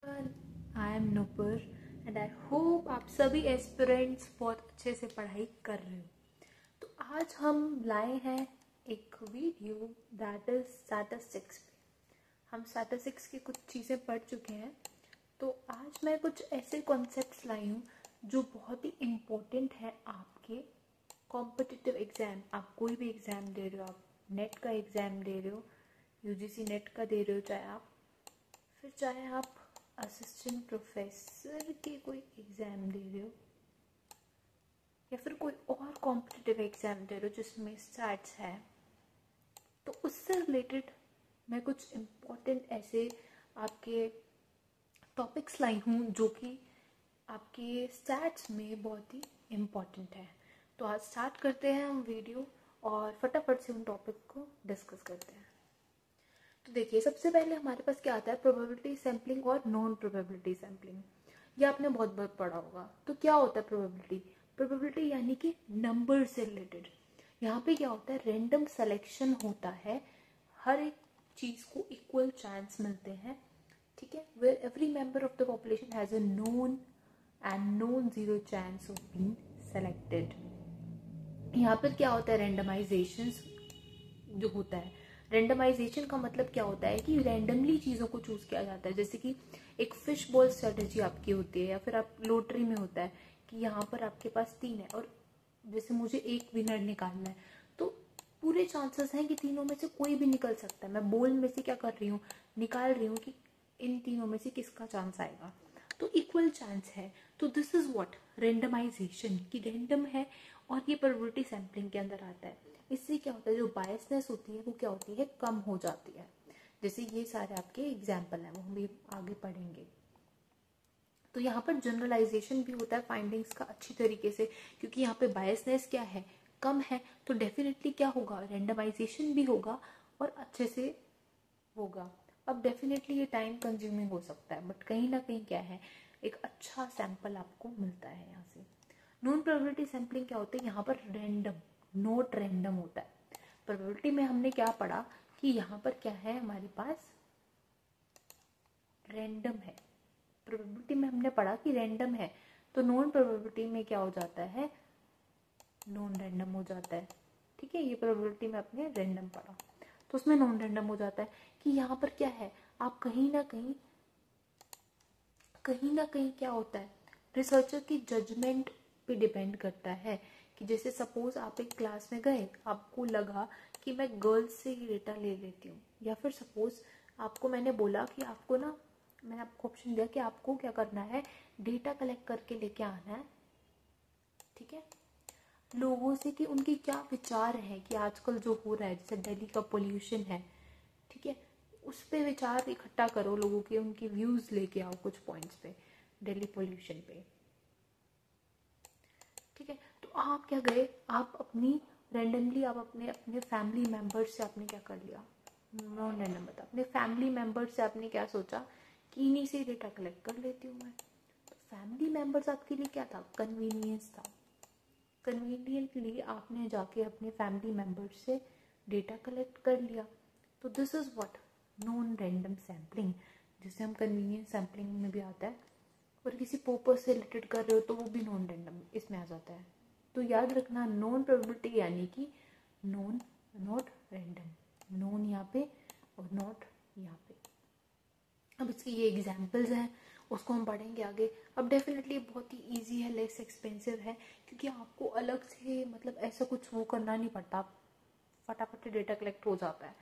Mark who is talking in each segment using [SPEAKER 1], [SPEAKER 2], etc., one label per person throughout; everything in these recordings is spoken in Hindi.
[SPEAKER 1] I am Nupur and I hope आप सभी एस्पिरेंट्स बहुत अच्छे से पढ़ाई कर रहे हो। तो आज हम लाए हैं एक वीडियो दैट इज स्टैटिस्टिक्स पे। हम स्टैटिस्टिक्स की कुछ चीज़ें पढ़ चुके हैं, तो आज मैं कुछ ऐसे कॉन्सेप्ट्स लाई हूँ जो बहुत ही इम्पोर्टेंट है आपके कॉम्पिटिटिव एग्ज़ाम। आप कोई भी एग्ज़ाम दे रहे हो, आप नेट का एग्ज़ाम दे रहे हो, यूजीसी नेट का दे रहे हो, चाहे आप असिस्टेंट प्रोफेसर के कोई एग्ज़ाम दे रहे हो या फिर कोई और कॉम्पिटिटिव एग्ज़ाम दे रहे हो जिसमें स्टैट्स है, तो उससे रिलेटेड मैं कुछ इम्पोर्टेंट ऐसे आपके टॉपिक्स लाई हूँ जो कि आपके स्टैट्स में बहुत ही इम्पोर्टेंट है। तो आज स्टार्ट करते हैं हम वीडियो और फटाफट से उन टॉपिक को डिस्कस करते हैं। तो देखिए, सबसे पहले हमारे पास क्या आता है, प्रोबेबिलिटी सैम्पलिंग और नॉन प्रोबेबिलिटी सैम्पलिंग। ये आपने बहुत बहुत पढ़ा होगा। तो क्या होता है प्रोबेबिलिटी? प्रोबेबिलिटी यानी कि नंबर से रिलेटेड। यहाँ पे क्या होता है, रैंडम सिलेक्शन होता है, हर एक चीज़ को इक्वल चांस मिलते हैं, ठीक है। Where every member of the population has a known and non zero chance of being selected. यहाँ पर क्या होता है, रैंडमाइजेशन जो होता है। रेंडमाइजेशन का मतलब क्या होता है कि रैंडमली चीज़ों को चूज किया जाता है। जैसे कि एक फिश बॉल स्ट्रेटेजी आपकी होती है, या फिर आप लॉटरी में होता है कि यहाँ पर आपके पास 3 है और जैसे मुझे एक विनर निकालना है, तो पूरे चांसेस हैं कि तीनों में से कोई भी निकल सकता है। मैं बॉल में से क्या कर रही हूँ, निकाल रही हूँ कि इन तीनों में से किसका चांस आएगा, तो इक्वल चांस है। तो दिस इज व्हाट, रेंडमाइजेशन, कि रैंडम है और ये प्रोबेबिलिटी सैम्पलिंग के अंदर आता है। इससे क्या होता है, जो बायसनेस होती है वो क्या होती है, कम हो जाती है। जैसे ये सारे आपके एग्जाम्पल हैं, वो हम भी आगे पढ़ेंगे। तो यहाँ पर जनरलाइजेशन भी होता है फाइंडिंग्स का अच्छी तरीके से, क्योंकि यहाँ पे बायसनेस क्या है, कम है, तो डेफिनेटली क्या होगा, रेंडमाइजेशन भी होगा और अच्छे से होगा। अब डेफिनेटली ये टाइम कंज्यूमिंग हो सकता है, बट कहीं ना कहीं क्या है, एक अच्छा सैंपल आपको मिलता है यहाँ से। नॉन प्रोबेबिलिटी सैम्पलिंग क्या होता है, यहाँ पर रैंडम, नोट रैंडम होता है। प्रोबेबिलिटी में हमने क्या पढ़ा कि यहाँ पर क्या है, हमारे पास रैंडम है। प्रोबेबिलिटी में हमने पढ़ा कि रैंडम है, तो नॉन प्रोबेबिलिटी में क्या हो जाता है, नॉन रैंडम हो जाता है, ठीक है। ये प्रोबेबिलिटी में आपने रैंडम पढ़ा, तो उसमें नॉन रैंडम हो जाता है कि यहाँ पर क्या है, आप कहीं ना कहीं क्या होता है, रिसर्चर की जजमेंट पे डिपेंड करता है। कि जैसे सपोज आप एक क्लास में गए, आपको लगा कि मैं गर्ल्स से ही डेटा ले लेती हूँ, या फिर सपोज आपको मैंने बोला कि आपको ना, मैंने आपको ऑप्शन दिया कि आपको क्या करना है, डेटा कलेक्ट करके लेके आना है, ठीक है, लोगों से कि उनकी क्या विचार है कि आजकल जो हो रहा है, जैसे दिल्ली का पोल्यूशन है, ठीक है, उस पे विचार इकट्ठा करो लोगों के, उनकी व्यूज लेके आओ कुछ पॉइंट्स पे, दिल्ली पोल्यूशन पे, ठीक है। तो आप क्या गए, आप अपनी रैंडमली आप अपने अपने फैमिली मेंबर्स से आपने क्या कर लिया, नॉन रैंडम बता, अपने फैमिली मेंबर्स से आपने क्या सोचा कि इन्हीं से डेटा कलेक्ट कर लेती हूँ मैं। तो फैमिली मेंबर्स आपके लिए क्या था, कन्वीनियंस था। कन्वीनियंटली आपने जाके अपने फैमिली मेंबर्स से डेटा कलेक्ट कर लिया, तो this is what, non random sampling, जिसे हम कन्वीनियंस सैम्पलिंग में भी आता है। और किसी पर्पस से रिलेटेड कर रहे हो तो वो भी नॉन रैंडम इसमें आ जाता है। तो याद रखना, नॉन प्रोबेबिलिटी यानी कि नॉन, नॉट रैंडम, नॉन यहाँ पे और नॉट यहाँ पे। अब इसके ये एग्जाम्पल्स हैं, उसको हम पढ़ेंगे आगे। अब डेफिनेटली बहुत ही इजी है, लेस एक्सपेंसिव है, क्योंकि आपको अलग से मतलब ऐसा कुछ वो करना नहीं पड़ता, फटाफट डेटा कलेक्ट हो जाता है।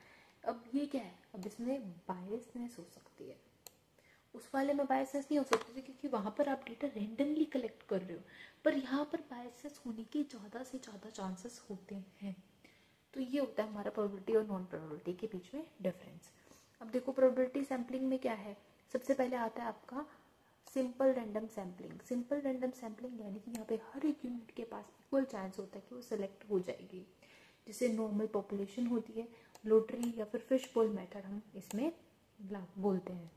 [SPEAKER 1] अब ये क्या है, अब इसमें बायसनेस हो सकती है, उस वाले में बायसनेस नहीं हो सकती थी क्योंकि वहाँ पर आप डेटा रेंडमली कलेक्ट कर रहे हो, पर यहाँ पर बायसनेस होने के ज़्यादा से ज़्यादा चांसेस होते हैं। तो ये होता है हमारा प्रोबेबिलिटी और नॉन प्रोबेबिलिटी के बीच में डिफरेंस। अब देखो, प्रोबेबिलिटी सैम्पलिंग में क्या है, सबसे पहले आता है आपका simple random sampling. Simple random sampling यानी कि यहाँ पे हर एक यूनिट के पास इक्वल चांस होता है कि वो सिलेक्ट हो जाएगी, जिसे नॉर्मल पॉपुलेशन होती है, लॉटरी या फिर फिश बॉल मेथड हम इसमें बोलते हैं।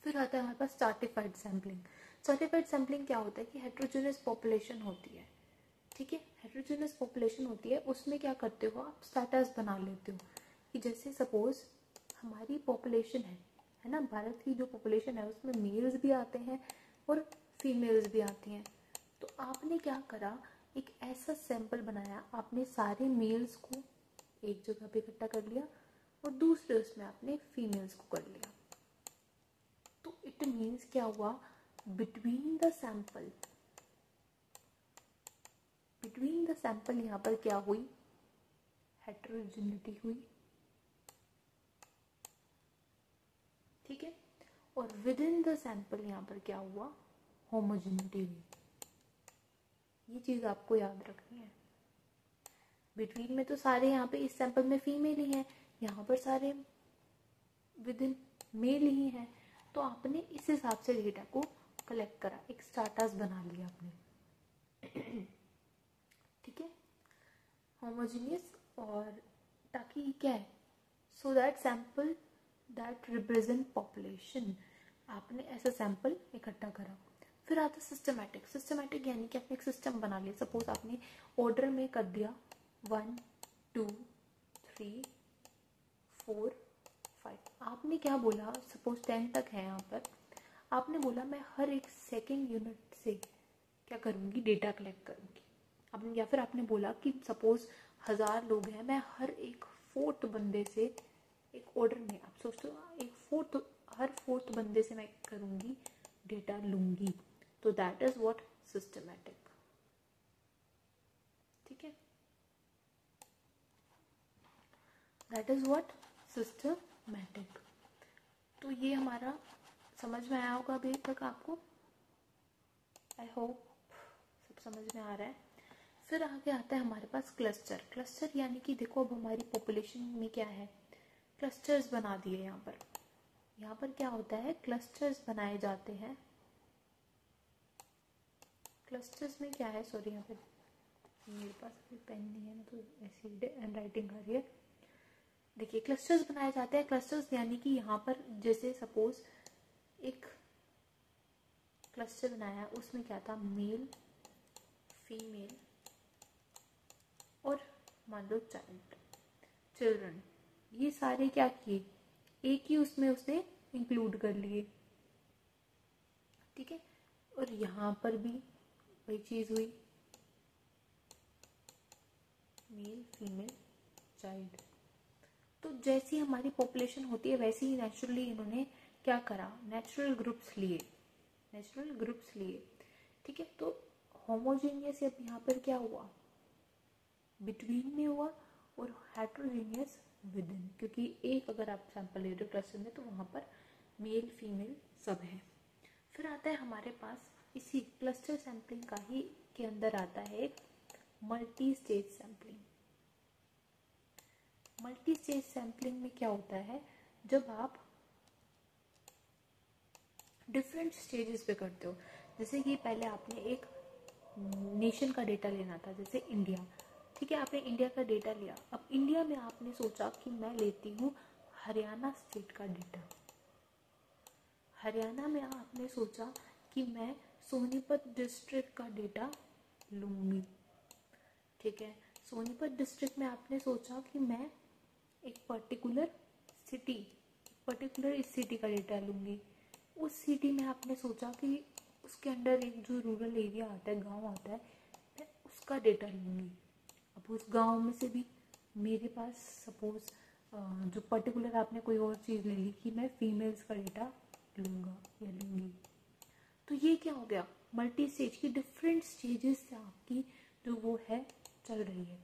[SPEAKER 1] फिर आता है हमारे पास स्ट्रैटिफाइड सैम्पलिंग। स्ट्रैटिफाइड सैम्पलिंग क्या होता है कि हेट्रोजेनस पॉपुलेशन होती है, ठीक है, हेट्रोजेनस पॉपुलेशन होती है, उसमें क्या करते हो आप, स्टेटस बना लेते हो कि जैसे सपोज हमारी पॉपुलेशन है है ना, भारत की जो पॉपुलेशन है उसमें मेल्स भी आते हैं और फीमेल्स भी आती हैं। तो आपने क्या करा, एक ऐसा सैंपल बनाया, आपने सारे मेल्स को एक जगह पे इकट्ठा कर लिया और दूसरे उसमें आपने फीमेल्स को कर लिया। तो इट मीन्स क्या हुआ, बिटवीन द सैंपल यहाँ पर क्या हुई, हेटेरोजेनिटी हुई, ठीक है। और विद इन द सैंपल यहाँ पर क्या हुआ, होमोजेनिटी हुई। ये चीज आपको याद रखनी है। बिटवीन में तो सारे यहाँ पे इस सैंपल में फीमेल ही हैं, यहाँ पर सारे विद इन मेल ही हैं। तो आपने इस हिसाब से डेटा को कलेक्ट करा, एक स्टाटस बना लिया आपने, ठीक है, होमोजीनियस। और ताकि क्या है, so that sample that represent population, आपने ऐसा सैंपल इकट्ठा करा। फिर आता सिस्टमैटिक यानी कि आपने एक सिस्टम बना लिया। सपोज आपने ऑर्डर में कर दिया 1 2 3 4 5। आपने क्या बोला, सपोज 10 तक है यहाँ पर, आपने बोला मैं हर एक सेकेंड यूनिट से क्या करूँगी, डेटा कलेक्ट करूँगी। अब या फिर आपने बोला कि सपोज 1000 लोग हैं, मैं हर एक 4th बंदे से एक ऑर्डर में, आप सोचते हो हर 4th बंदे से मैं करूँगी, डेटा लूँगी। तो दैट इज व्हाट, सिस्टमैटिक, ठीक है, दैट इज व्हाट, सिस्टमैटिक। तो ये हमारा समझ में आया होगा अभी तक आपको, आई होप सब समझ में आ रहा है। फिर आगे आता है हमारे पास क्लस्टर यानी कि देखो अब हमारी पॉपुलेशन में क्या है, क्लस्टर्स बना दिए। यहाँ पर क्या होता है, क्लस्टर्स बनाए जाते हैं। क्लस्टर्स में क्या है, सॉरी यहाँ पे मेरे पास अभी पेन नहीं है ना, तो ऐसी हैंड राइटिंग कर रही है। देखिए क्लस्टर्स बनाए जाते हैं। क्लस्टर्स यानी कि यहाँ पर जैसे सपोज एक क्लस्टर बनाया, उसमें क्या था, मेल फीमेल और मान लो चिल्ड्रन, ये सारे क्या किए, एक ही उसमें उसने इंक्लूड कर लिए, ठीक है। और यहाँ पर भी वही चीज हुई, मेल फीमेल चाइल्ड। तो जैसी हमारी पॉपुलेशन होती है वैसे ही नेचुरली इन्होंने क्या करा, नेचुरल ग्रुप्स लिए, ठीक है। तो होमोजेनियस अब यहाँ पर क्या हुआ, बिटवीन में हुआ, और हेट्रोजेनियस विद इन, क्योंकि एक अगर आप सैंपल ले रहे हो क्लस्टर में तो वहाँ पर मेल फीमेल सब है। फिर आता है हमारे पास इसी क्लस्टर सैंपलिंग का ही के अंदर आता है एक multi stage sampling. Multi stage sampling में क्या होता है, जब आप डिफरेंट स्टेजेस पे करते हो, जैसे कि पहले आपने एक नेशन का डेटा लेना था, जैसे इंडिया, ठीक है, आपने इंडिया का डेटा लिया। अब इंडिया में आपने सोचा कि मैं लेती हूँ हरियाणा स्टेट का डेटा। हरियाणा में आपने सोचा कि मैं सोनीपत डिस्ट्रिक्ट का डेटा लूँगी, ठीक है। सोनीपत डिस्ट्रिक्ट में आपने सोचा कि मैं एक पर्टिकुलर सिटी का डेटा लूँगी। उस सिटी में आपने सोचा कि उसके अंडर एक जो रूरल एरिया आता है, गांव आता है, मैं उसका डेटा लूँगी। अब उस गांव में से भी मेरे पास सपोज जो पर्टिकुलर आपने कोई और चीज़ ले ली कि मैं फीमेल्स का डेटा लूँगा या लूँगी, तो ये क्या हो गया, मल्टी स्टेज की डिफरेंट स्टेजेस से आपकी जो वो है चल रही है।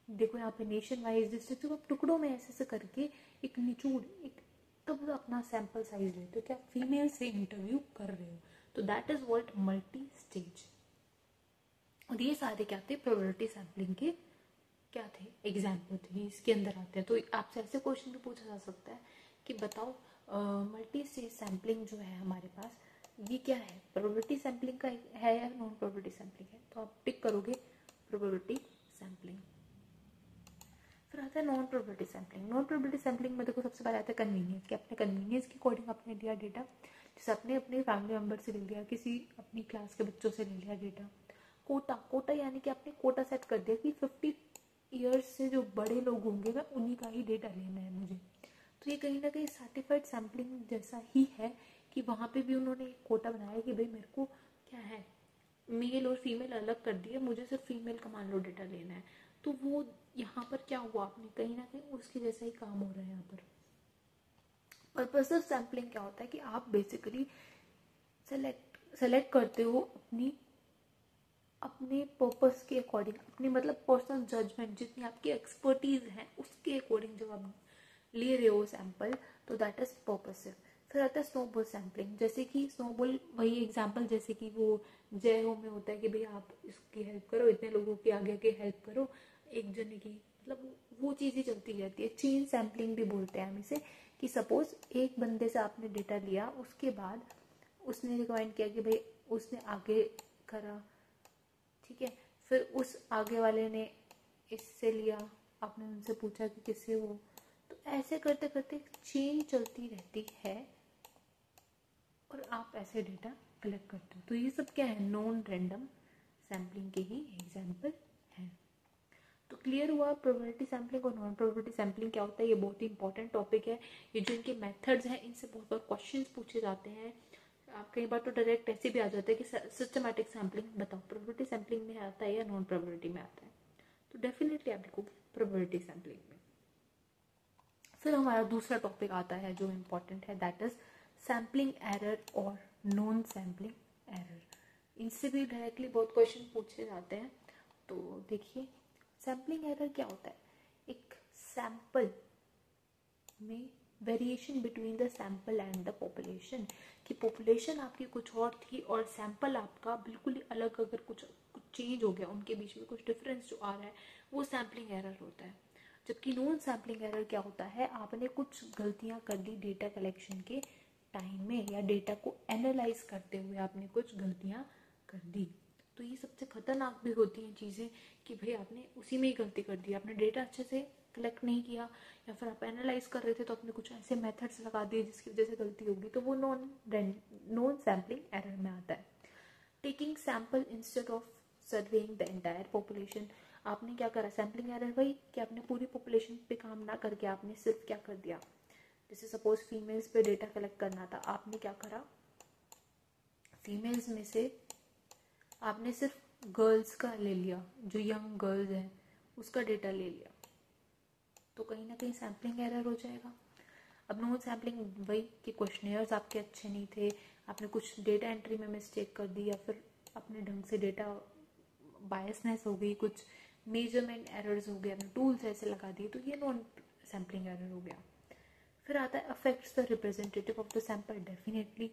[SPEAKER 1] देखो यहाँ पे नेशन वाइज डिस्ट्रिक्ट आप टुकड़ों में ऐसे ऐसे करके एक निचोड़ एक तब अपना सैंपल साइज लेते हो, क्या फीमेल से इंटरव्यू कर रहे हो, तो that is what multi stage. और ये सारे क्या थे, प्रोबेबिलिटी सैंपलिंग के क्या थे, एग्जाम्पल थे, इसके अंदर आते हैं। तो आपसे ऐसे क्वेश्चन भी पूछा जा सकता है कि बताओ मल्टी स्टेज सैंपलिंग जो है हमारे पास, ये क्या है, प्रोबेबिलिटी सैंपलिंग का है या नॉन प्रोबेबिलिटी सैंपलिंग है, तो आप टिक करोगे प्रोबेबिलिटी सैंपलिंग। फिर आता है non probability sampling. Non probability sampling में देखो सबसे पहले आता है कन्वीनियंस, कि अपने कन्वीनियंस के अकॉर्डिंग आपने लिया डेटा, जैसे अपने अपने फैमिली मेम्बर से ले लिया, किसी अपनी क्लास के बच्चों से ले लिया डेटा। कोटा यानी कि आपने कोटा सेट कर दिया कि 50 ईयर्स से जो बड़े लोग होंगे मैं उन्हीं का ही डेटा लेना है मुझे, तो ये कहीं ना कहीं सर्टिफाइड सैम्पलिंग जैसा ही है कि वहाँ पे भी उन्होंने एक कोटा बनाया कि भाई मेरे को क्या है, मेल और फीमेल अलग कर दिए, मुझे सिर्फ फीमेल का मान लो डेटा लेना है। तो वो यहाँ पर क्या हुआ, आपने कहीं ना कहीं उसके जैसा ही काम हो रहा है यहाँ पर। पर्पस ऑफ सैम्पलिंग क्या होता है कि आप बेसिकली सेलेक्ट करते हो अपने पर्पस के अकॉर्डिंग, अपनी मतलब पर्सनल जजमेंट, जितनी आपकी एक्सपर्टीज है उसके अकॉर्डिंग जब आप ले रहे हो सैंपल, तो दैट इज पर्पसिव। फिर आता है स्नोबॉल सैम्पलिंग, जैसे कि स्नोबॉल वही एग्जांपल जैसे कि वो जय हो में होता है कि भाई आप इसकी हेल्प करो, इतने लोगों की आगे आगे हेल्प करो, एक जने की, मतलब वो चीज़ें चलती रहती है। चेन सैम्पलिंग भी बोलते हैं हम इसे, कि सपोज एक बंदे से आपने डेटा लिया, उसके बाद उसने रिकमेंड किया कि भाई उसने आगे करा, ठीक है, फिर उस आगे वाले ने इससे लिया, आपने उनसे पूछा कि किससे हो, तो ऐसे करते करते चेन चलती रहती है और आप ऐसे डेटा कलेक्ट करते हो। तो ये सब क्या है, नॉन रैंडम सैम्पलिंग के ही एग्जाम्पल है। तो क्लियर हुआ प्रोबेबिलिटी सैम्पलिंग और नॉन प्रोबेबिलिटी सैम्पलिंग क्या होता है। ये बहुत ही इंपॉर्टेंट टॉपिक है। ये जो इनके मेथड्स हैं, इनसे बहुत बार क्वेश्चंस पूछे जाते हैं। आप कई बार तो डायरेक्ट ऐसे भी आ जाता है कि सिस्टमैटिक सैम्पलिंग बताओ, प्रोबेबिलिटी सैम्पलिंग में आता है या नॉन प्रोबेबिलिटी में आता है, तो डेफिनेटली आप लिखोगे प्रोबेबिलिटी सैम्पलिंग में। फिर हमारा दूसरा टॉपिक आता है जो इम्पोर्टेंट है, दैट इज सैम्पलिंग एरर और नॉन सैम्पलिंग एरर। इनसे भी डायरेक्टली बहुत क्वेश्चन पूछे जाते हैं। तो देखिए, सैम्पलिंग एरर क्या होता है, एक सैंपल में variation between the sample and the population, कि पॉपुलेशन आपकी कुछ और थी और सैंपल आपका बिल्कुल ही अलग, अगर कुछ चेंज हो गया, उनके बीच में कुछ डिफरेंस जो आ रहा है, वो सैम्पलिंग एरर होता है। जबकि नॉन सैम्पलिंग एरर क्या होता है, आपने कुछ गलतियां कर दी डेटा कलेक्शन के टाइम में, या डेटा को एनालाइज करते हुए आपने कुछ गलतियां कर दी। तो ये सबसे खतरनाक भी होती हैं चीज़ें कि भाई आपने उसी में ही गलती कर दी, आपने डेटा अच्छे से कलेक्ट नहीं किया, या फिर आप एनालाइज कर रहे थे तो आपने कुछ ऐसे मेथड्स लगा दिए जिसकी वजह से गलती होगी, तो वो नॉन सैम्पलिंग एरर में आता है। Taking sample instead of surveying the entire population, आपने क्या करा, सैम्पलिंग एरर वही कि आपने पूरी पॉपुलेशन पे काम ना करके आपने सिर्फ क्या कर दिया, जैसे सपोज फीमेल्स पे डेटा कलेक्ट करना था, आपने क्या करा, फीमेल्स में से आपने सिर्फ गर्ल्स का ले लिया, जो यंग गर्ल्स हैं उसका डेटा ले लिया, तो कहीं ना कहीं सैम्पलिंग एरर हो जाएगा। अब नॉन सैम्पलिंग वही कि क्वेश्चनियर्स आपके अच्छे नहीं थे, आपने कुछ डेटा एंट्री में मिस्टेक कर दी, या फिर अपने ढंग से डेटा बायसनेस हो गई, कुछ मेजरमेंट एरर्स हो गए, आपने टूल्स ऐसे लगा दिए, तो ये नॉन सैम्पलिंग एरर हो गया। फिर आता है affects the representative of the sample, definitely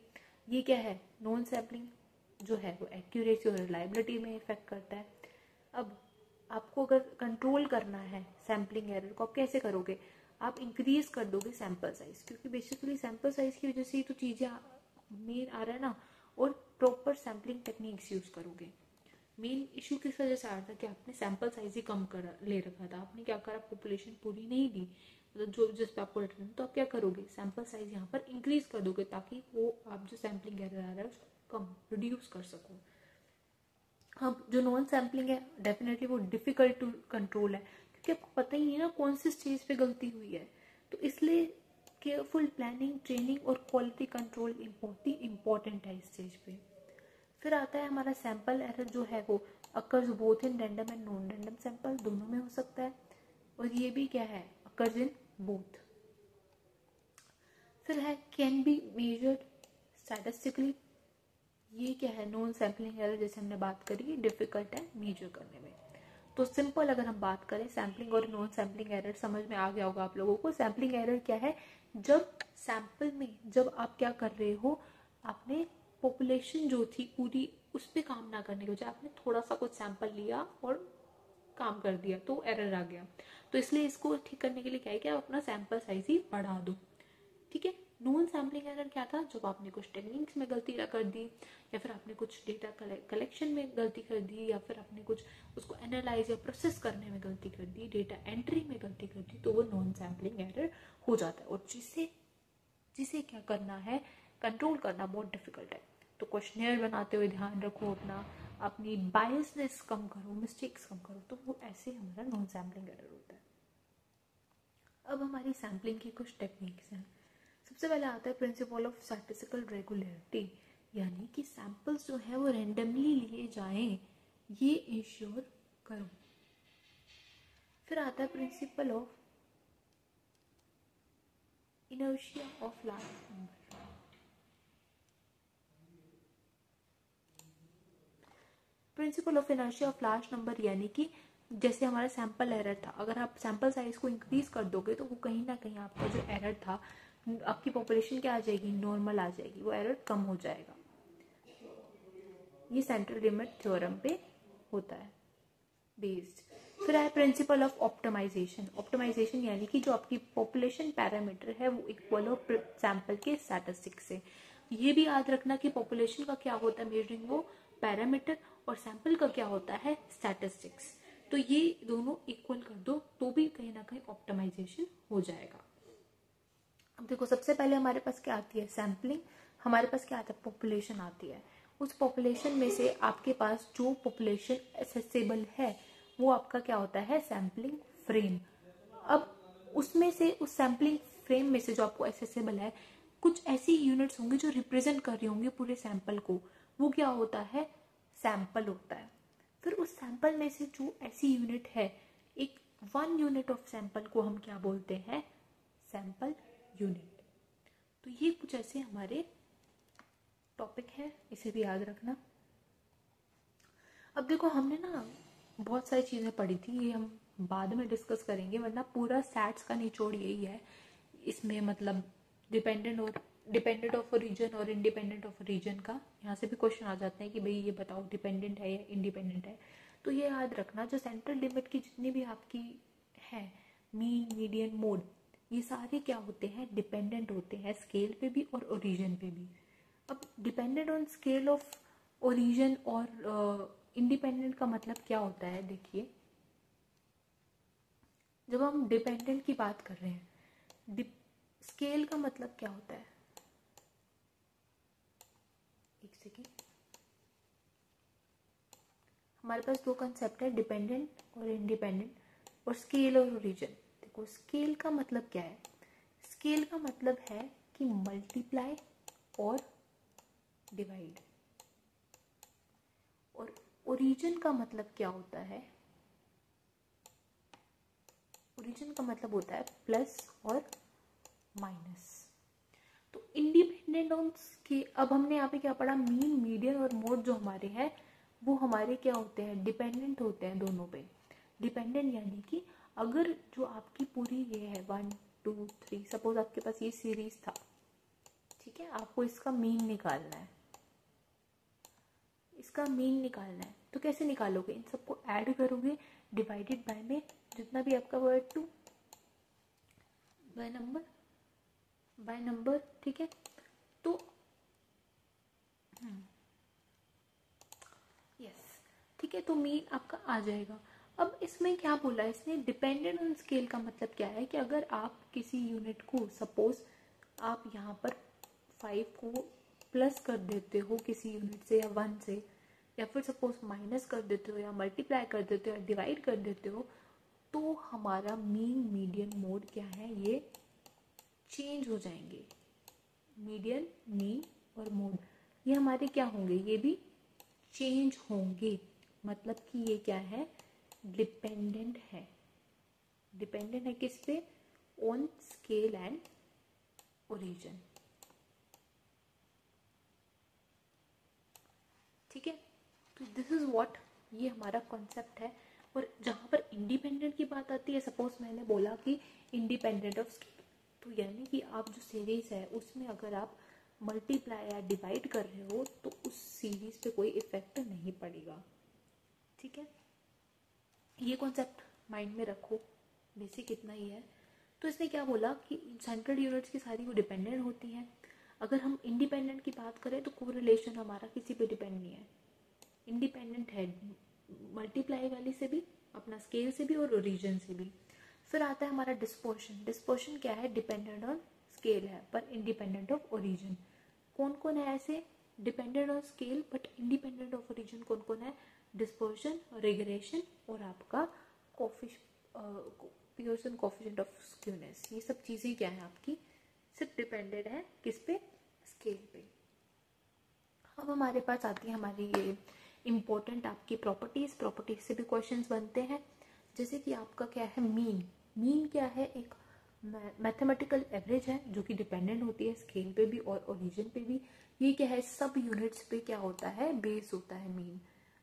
[SPEAKER 1] ये क्या है, नॉन सैम्पलिंग जो है वो एक्यूरेसी और रिलायबिलिटी में इफेक्ट करता है। अब आपको अगर कंट्रोल करना है सैम्पलिंग एरर को, आप कैसे करोगे, आप इंक्रीज कर दोगे सैंपल साइज, क्योंकि बेसिकली सैंपल साइज की वजह से ही तो चीज़ें मेन आ रहा है ना, और प्रॉपर सैम्पलिंग टेक्निक्स यूज करोगे। मेन इशू किस वजह से आ रहा था कि आपने सैंपल साइज ही कम कर ले रखा था, आपने क्या करा, पॉपुलेशन पूरी नहीं ली, मतलब जो जिस पे आपको रिटर्न, तो आप क्या करोगे, सैंपल साइज यहाँ पर इंक्रीज कर दोगे, ताकि वो आप जो सैम्पलिंग एरर आ रहा है उसको कम रिड्यूस कर सको। हाँ, जो नॉन सैम्पलिंग है डेफिनेटली वो डिफिकल्ट टू कंट्रोल है, क्योंकि आपको पता ही नहीं ना कौन सी स्टेज पे गलती हुई है, तो इसलिए केयरफुल प्लानिंग, ट्रेनिंग और क्वालिटी कंट्रोल बहुत ही इम्पोर्टेंट है इस स्टेज पे। फिर आता है हमारा सैंपल एरर जो है वो occurs both in random and non random sample, दोनों में हो सकता है, और ये भी क्या है, अकर्स इन बोथ। फिर है कैन बी मेजर्ड स्टैटिस्टिकली, ये क्या है, नॉन सैम्पलिंग एरर जैसे हमने बात करी, डिफिकल्ट है मेजर करने में। तो सिंपल अगर हम बात करें सैम्पलिंग और नॉन सैम्पलिंग एरर, समझ में आ गया होगा आप लोगों को। सैम्पलिंग एरर क्या है, जब सैंपल में जब आप क्या कर रहे हो, आपने पॉपुलेशन जो थी पूरी उस पर काम ना करने की वजह आपने थोड़ा सा कुछ सैंपल लिया और काम कर दिया, तो एरर आ गया। तो इसलिए इसको ठीक करने के लिए क्या है कि आप अपना सैंपल साइज ही बढ़ा दो, ठीक है। नॉन सैम्पलिंग एरर क्या था, जब आपने कुछ टेक्निक्स में गलती कर दी, या फिर आपने कुछ डेटा कलेक्शन में गलती कर दी, या फिर आपने कुछ उसको एनालाइज या प्रोसेस करने में गलती कर दी, डेटा एंट्री में गलती कर दी, तो वो नॉन सैम्पलिंग एरर हो जाता है, और जिसे क्या करना है, कंट्रोल करना बहुत डिफिकल्ट है। तो क्वेश्चनियर बनाते हुए ध्यान रखो अपनी बायसनेस कम करो, मिस्टेक्स कम करो, तो वो ऐसे हमारा नॉन सैम्पलिंग एरर होता है। अब हमारी सैम्पलिंग की कुछ टेक्निक्स हैं। सबसे पहले आता है प्रिंसिपल ऑफ स्टैटिस्टिकल रेगुलरिटी, यानी कि सैंपल्स जो है वो रैंडमली लिए जाएं, ये इंश्योर करो। फिर आता है principle of inertia of large number. Principle of inertia of large number यानी कि जैसे हमारा सैंपल एरर था, अगर आप सैंपल साइज को इंक्रीज कर दोगे तो वो कहीं ना कहीं आपका जो एरर था, आपकी पॉपुलेशन क्या आ जाएगी, नॉर्मल आ जाएगी, वो एरर कम हो जाएगा। ये सेंट्रल लिमिट थ्योरम पे होता है बेस्ड। फिर आया प्रिंसिपल ऑफ ऑप्टिमाइजेशन। ऑप्टिमाइजेशन यानी कि जो आपकी पॉपुलेशन पैरामीटर है वो इक्वल हो सैंपल के स्टैटिस्टिक्स से। ये भी याद रखना कि पॉपुलेशन का क्या होता है मेजरिंग, वो पैरामीटर, और सैंपल का क्या होता है स्टैटिस्टिक्स। तो ये दोनों इक्वल कर दो तो भी कहीं ना कहीं ऑप्टिमाइजेशन हो जाएगा। अब देखो, सबसे पहले हमारे पास क्या आती है, सैम्पलिंग। हमारे पास क्या आता है, पॉपुलेशन आती है। उस पॉपुलेशन में से आपके पास जो पॉपुलेशन एसेसेबल है वो आपका क्या होता है, सैम्पलिंग फ्रेम। अब उसमें से, उस सैम्पलिंग फ्रेम में से जो आपको एसेसेबल है, कुछ ऐसी यूनिट्स होंगी जो रिप्रेजेंट कर रही होंगी पूरे सैंपल को, वो क्या होता है, सैंपल होता है। फिर उस सैंपल में से जो ऐसी यूनिट है, एक 1 यूनिट ऑफ सैंपल को हम क्या बोलते हैं, सैंपल यूनिट। तो ये कुछ ऐसे हमारे टॉपिक है, इसे भी याद रखना। अब देखो, हमने ना बहुत सारी चीज़ें पढ़ी थी, ये हम बाद में डिस्कस करेंगे, वरना पूरा सैट्स का निचोड़ यही है। इसमें मतलब डिपेंडेंट ऑफ रीजन और इंडिपेंडेंट ऑफ रीजन का यहाँ से भी क्वेश्चन आ जाते हैं कि भाई ये बताओ डिपेंडेंट है या इंडिपेंडेंट है। तो ये याद रखना, जो सेंट्रल लिमिट की जितनी भी आपकी है, मीन, मीडियन, मोड, ये सारे क्या होते हैं, डिपेंडेंट होते हैं, स्केल पे भी और ओरिजिन पे भी। अब dependent on scale of origin और इंडिपेंडेंट का मतलब क्या होता है, देखिए, जब हम डिपेंडेंट की बात कर रहे हैं, स्केल का मतलब क्या होता है, एक सेकेंड, हमारे पास दो कंसेप्ट है, डिपेंडेंट और इंडिपेंडेंट, और स्केल और ओरिजिन। देखो, स्केल का मतलब क्या है, स्केल का मतलब है कि मल्टीप्लाई और डिवाइड, और ओरिजिन का मतलब क्या होता है, ओरिजिन का मतलब होता है प्लस और माइनस। तो इंडिपेंडेंट ऑन के, अब हमने यहाँ पे क्या पढ़ा, मीन, मीडियन और मोड जो हमारे हैं वो हमारे क्या होते हैं, डिपेंडेंट होते हैं दोनों पे। डिपेंडेंट यानी कि अगर जो आपकी पूरी ये है 1 2 3, सपोज आपके पास ये सीरीज था, ठीक है, आपको इसका मीन निकालना है, इसका मीन निकालना है, तो कैसे निकालोगे, इन सबको ऐड करोगे, डिवाइडेड बाय में जितना भी आपका वर्ड 2 बाय नंबर, ठीक है। तो यस, ठीक है, तो मीन आपका आ जाएगा। अब इसमें क्या बोला इसने, डिपेंडेंट ऑन स्केल का मतलब क्या है कि अगर आप किसी यूनिट को, सपोज आप यहाँ पर 5 को प्लस कर देते हो किसी यूनिट से या 1 से, या फिर सपोज माइनस कर देते हो या मल्टीप्लाई कर देते हो या डिवाइड कर देते हो, तो हमारा मीन, मीडियन, मोड क्या है, ये चेंज हो जाएंगे। मीडियन, मीन और मोड ये हमारे क्या होंगे, ये भी चेंज होंगे। मतलब कि ये क्या है, डिपेंडेंट है। डिपेंडेंट है किस पे, ऑन स्केल एंड ओरिजिन, ठीक है। तो दिस इज व्हाट, ये हमारा कॉन्सेप्ट है। और जहाँ पर इंडिपेंडेंट की बात आती है, सपोज मैंने बोला कि इंडिपेंडेंट ऑफ स्केल, तो यानी कि आप जो सीरीज है उसमें अगर आप मल्टीप्लाई या डिवाइड कर रहे हो तो उस सीरीज पे कोई इफेक्ट नहीं पड़ेगा, ठीक है। ये कॉन्सेप्ट माइंड में रखो, बेसिक इतना ही है। तो इसने क्या बोला कि सेंट्रल यूनिट्स की सारी वो डिपेंडेंट होती हैं। अगर हम इंडिपेंडेंट की बात करें तो कोरिलेशन हमारा किसी पे डिपेंड नहीं है, इंडिपेंडेंट है मल्टीप्लाई वाली से भी, अपना स्केल से भी और ओरिजिन से भी। फिर आता है हमारा डिस्पर्शन। डिस्पर्शन क्या है, डिपेंडेंट ऑन स्केल है पर इंडिपेंडेंट ऑफ ओरिजिन। कौन कौन है ऐसे, dependent on scale but independent of origin कौन कौन है, डिस्पर्शन, रिग्रेशन और आपका पियर्सन कोएफिशिएंट ऑफ स्क्यूनेस, ये सब चीज़ें क्या है आपकी, सिर्फ डिपेंडेंट है किस पे, स्केल पे। अब हमारे पास आती है हमारी ये इम्पोर्टेंट आपकी प्रॉपर्टीज से भी क्वेश्चंस बनते हैं। जैसे कि आपका क्या है, मीन क्या है, एक मैथमेटिकल एवरेज है जो कि डिपेंडेंट होती है स्केल पे भी और ओरिजिन पे भी। ये क्या है, सब यूनिट्स पे क्या होता है, बेस होता है मीन।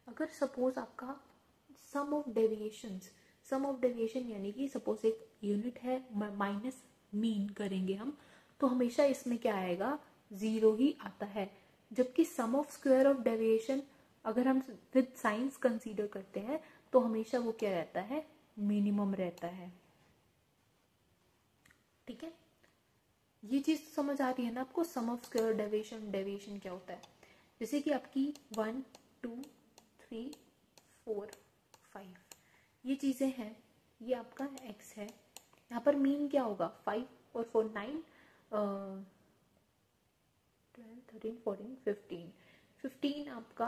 [SPEAKER 1] अगर सपोज आपका सम ऑफ डेविएशन यानी कि सपोज एक यूनिट है माइनस मीन करेंगे हम, तो हमेशा इसमें क्या आएगा, 0 ही आता है। जबकि सम ऑफ स्क्वायर ऑफ डेविएशन अगर हम विद साइंस कंसीडर करते हैं तो हमेशा वो क्या रहता है, मिनिमम रहता है। ठीक है, ये चीज तो समझ आ रही है ना आपको, सम ऑफ स्क्वायर डेविएशन क्या होता है। जैसे कि आपकी 1 2 3 4 5 ये चीजें हैं, ये आपका x है। यहाँ पर मीन क्या होगा, 5 और 4 9 12 13 14 15 15 आपका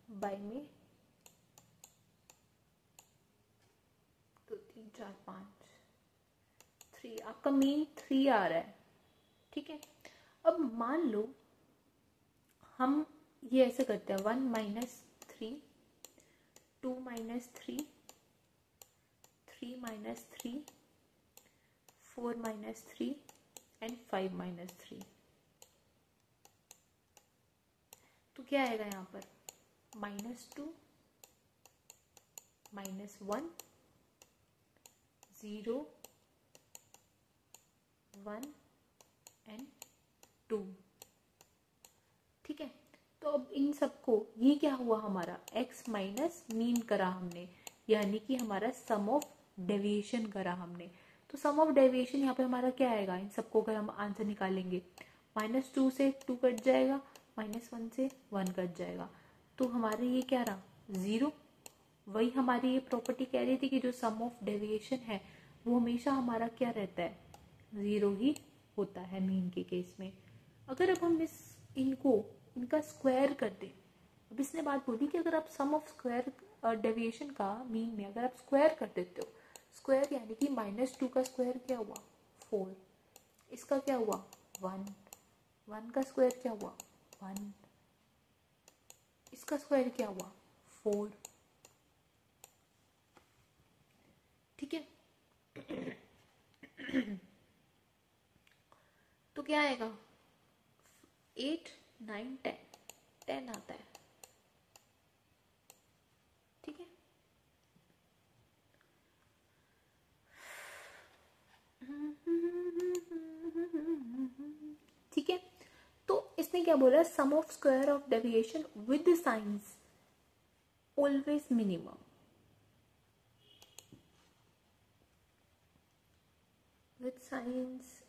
[SPEAKER 1] बाय में 2 3 4 5 3 आपका मीन 3 आ रहा है। ठीक है, अब मान लो हम ये ऐसे करते हैं, 1 minus 3 2 minus 3 3 minus 3 4 minus 3 and 5 minus 3। तो क्या आएगा यहाँ पर, -2 -1 0 1 एंड 2। ठीक है, तो अब इन सबको, ये क्या हुआ हमारा, x माइनस मीन करा हमने, यानी कि हमारा सम ऑफ डेविएशन करा हमने। तो सम ऑफ डेविएशन यहाँ पे हमारा क्या आएगा, इन सबको अगर हम आंसर निकालेंगे, -2 से 2 कट जाएगा, -1 से 1 कट जाएगा, तो हमारे ये क्या रहा, 0। वही हमारी ये प्रॉपर्टी कह रही थी कि जो सम ऑफ डेविएशन है वो हमेशा हमारा क्या रहता है, 0 ही होता है मीन के केस में। अगर अब हम इनका स्क्वायर कर दें, अब इसने बात बोली कि अगर आप सम ऑफ स्क्वायर डेविएशन का मीन में अगर आप स्क्वायर कर देते हो, स्क्वायर यानी कि -2 का स्क्वायर क्या हुआ, 4, इसका क्या हुआ, 1, 1 का स्क्वायर क्या हुआ, 1, इसका स्क्वायर क्या हुआ, 4। ठीक है, तो क्या आएगा, 8 9 10 आता है। ठीक है, ठीक है, तो इसने क्या बोला, sum of square of deviation with signs always minimum, with signs.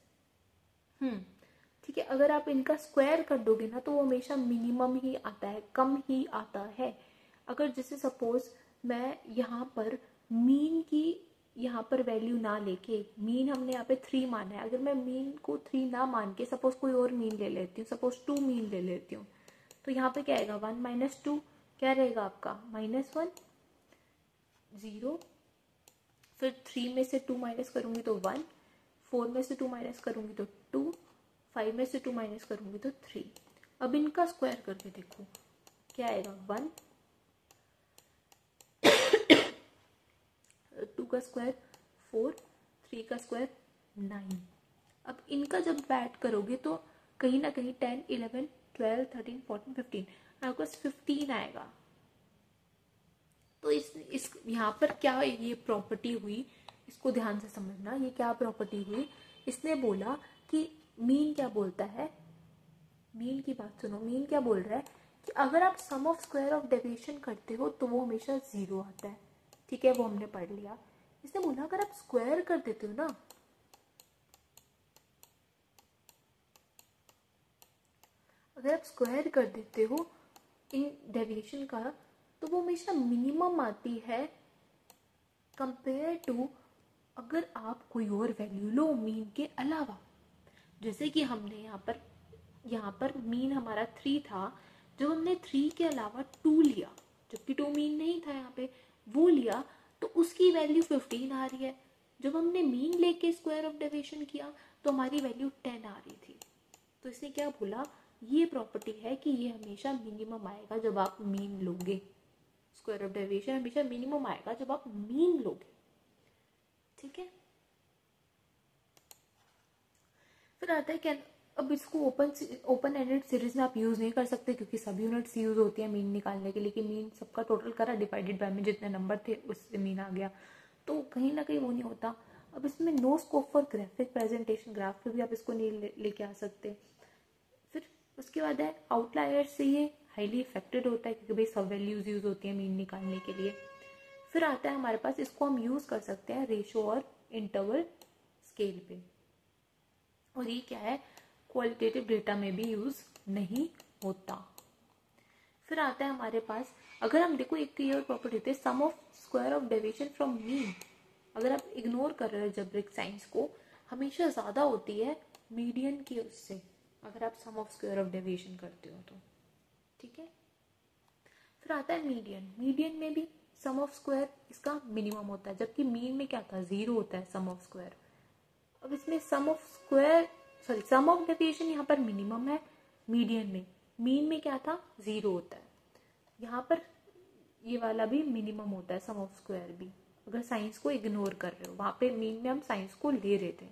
[SPEAKER 1] ठीक है, अगर आप इनका स्क्वायर कर दोगे ना तो वो हमेशा मिनिमम ही आता है, कम ही आता है। अगर जैसे सपोज मैं यहाँ पर मीन की यहाँ पर वैल्यू ना लेके, मीन हमने यहाँ पे 3 माना है, अगर मैं मीन को 3 ना मान के सपोज कोई और मीन ले लेती हूँ, सपोज 2 मीन ले लेती हूँ, तो यहाँ पे क्या आएगा, 1 माइनस 2 क्या रहेगा आपका, -1 0, फिर 3 में से 2 माइनस करूंगी तो 1, 4 में से 2 माइनस करूंगी तो 2, 5 में से 2 माइनस करूंगी तो 3। अब इनका स्क्वायर करके देखो क्या आएगा, 1 2 का स्क्वायर 4, 3 का स्क्वायर 9। अब इनका जब ऐड करोगे तो कहीं ना कहीं 10 11 12 13 14 15 आपके पास 15 आएगा। तो इस यहाँ पर क्या ये प्रॉपर्टी हुई, इसको ध्यान से समझना, ये क्या प्रॉपर्टी हुई, इसने बोला कि मीन क्या बोलता है, मीन की बात सुनो, मीन क्या बोल रहा है कि अगर आप सम ऑफ स्क्वायर ऑफ डेविएशन करते हो तो वो हमेशा 0 आता है। ठीक है, वो हमने पढ़ लिया। इसने बोला अगर आप स्क्वायर कर देते हो ना, अगर आप स्क्वायर कर देते हो इन डेविएशन का तो वो हमेशा मिनिमम आती है कंपेयर टू अगर आप कोई और वैल्यू लो मीन के अलावा। जैसे कि हमने यहाँ पर मीन हमारा 3 था, जब हमने 3 के अलावा 2 लिया, जबकि 2 मीन नहीं था यहाँ पे, वो लिया तो उसकी वैल्यू 15 आ रही है। जब हमने मीन लेके स्क्वायर ऑफ डेविएशन किया तो हमारी वैल्यू 10 आ रही थी। तो इसने क्या बोला, ये प्रॉपर्टी है कि ये हमेशा मिनिमम आएगा जब आप मीन लोगे। स्क्वायर ऑफ डेविएशन हमेशा मिनिमम आएगा जब आप मीन लोगे। ठीक है, फिर आता है क्या, अब इसको ओपन एंडेड सीरीज में आप यूज नहीं कर सकते क्योंकि सब यूनिट्स यूज होती है मीन निकालने के लिए, कि मीन सबका टोटल करा डिवाइडेड बाय में जितने नंबर थे उससे मीन आ गया, तो कहीं ना कहीं वो नहीं होता। अब इसमें no scope for graphic presentation, graph पे भी आप इसको नहीं लेके आ सकते। फिर उसके बाद है आउटलायर्स से ये हाईली इफेक्टेड होता है क्योंकि भाई सब वैल्यूज यूज होती है मीन निकालने के लिए। फिर आता है हमारे पास, इसको हम यूज कर सकते हैं रेशो और इंटरवल स्केल पे, और ये क्या है, क्वालिटेटिव डेटा में भी यूज नहीं होता। फिर आता है हमारे पास, अगर हम देखो एक क्लियर प्रॉपर्टी होती है sum of square of deviation from mean, अगर आप इग्नोर कर रहे हो जेब्रिक साइंस को, हमेशा ज्यादा होती है मीडियन की उससे, अगर आप सम ऑफ स्क्वायर ऑफ डेविएशन करते हो तो। ठीक है, फिर आता है मीडियन, मीडियन में भी सम ऑफ स्क्वायर इसका मिनिमम होता है, जबकि मीन में क्या था, 0 होता है सम ऑफ स्क्वायर। अब इसमें सम ऑफ डेविएशन यहाँ पर मिनिमम है मीडियन में, मीन में क्या था, 0 होता है। यहाँ पर ये वाला भी मिनिमम होता है सम ऑफ स्क्वायर भी, अगर साइंस को इग्नोर कर रहे हो, वहां पे मीन में हम साइंस को ले रहे थे।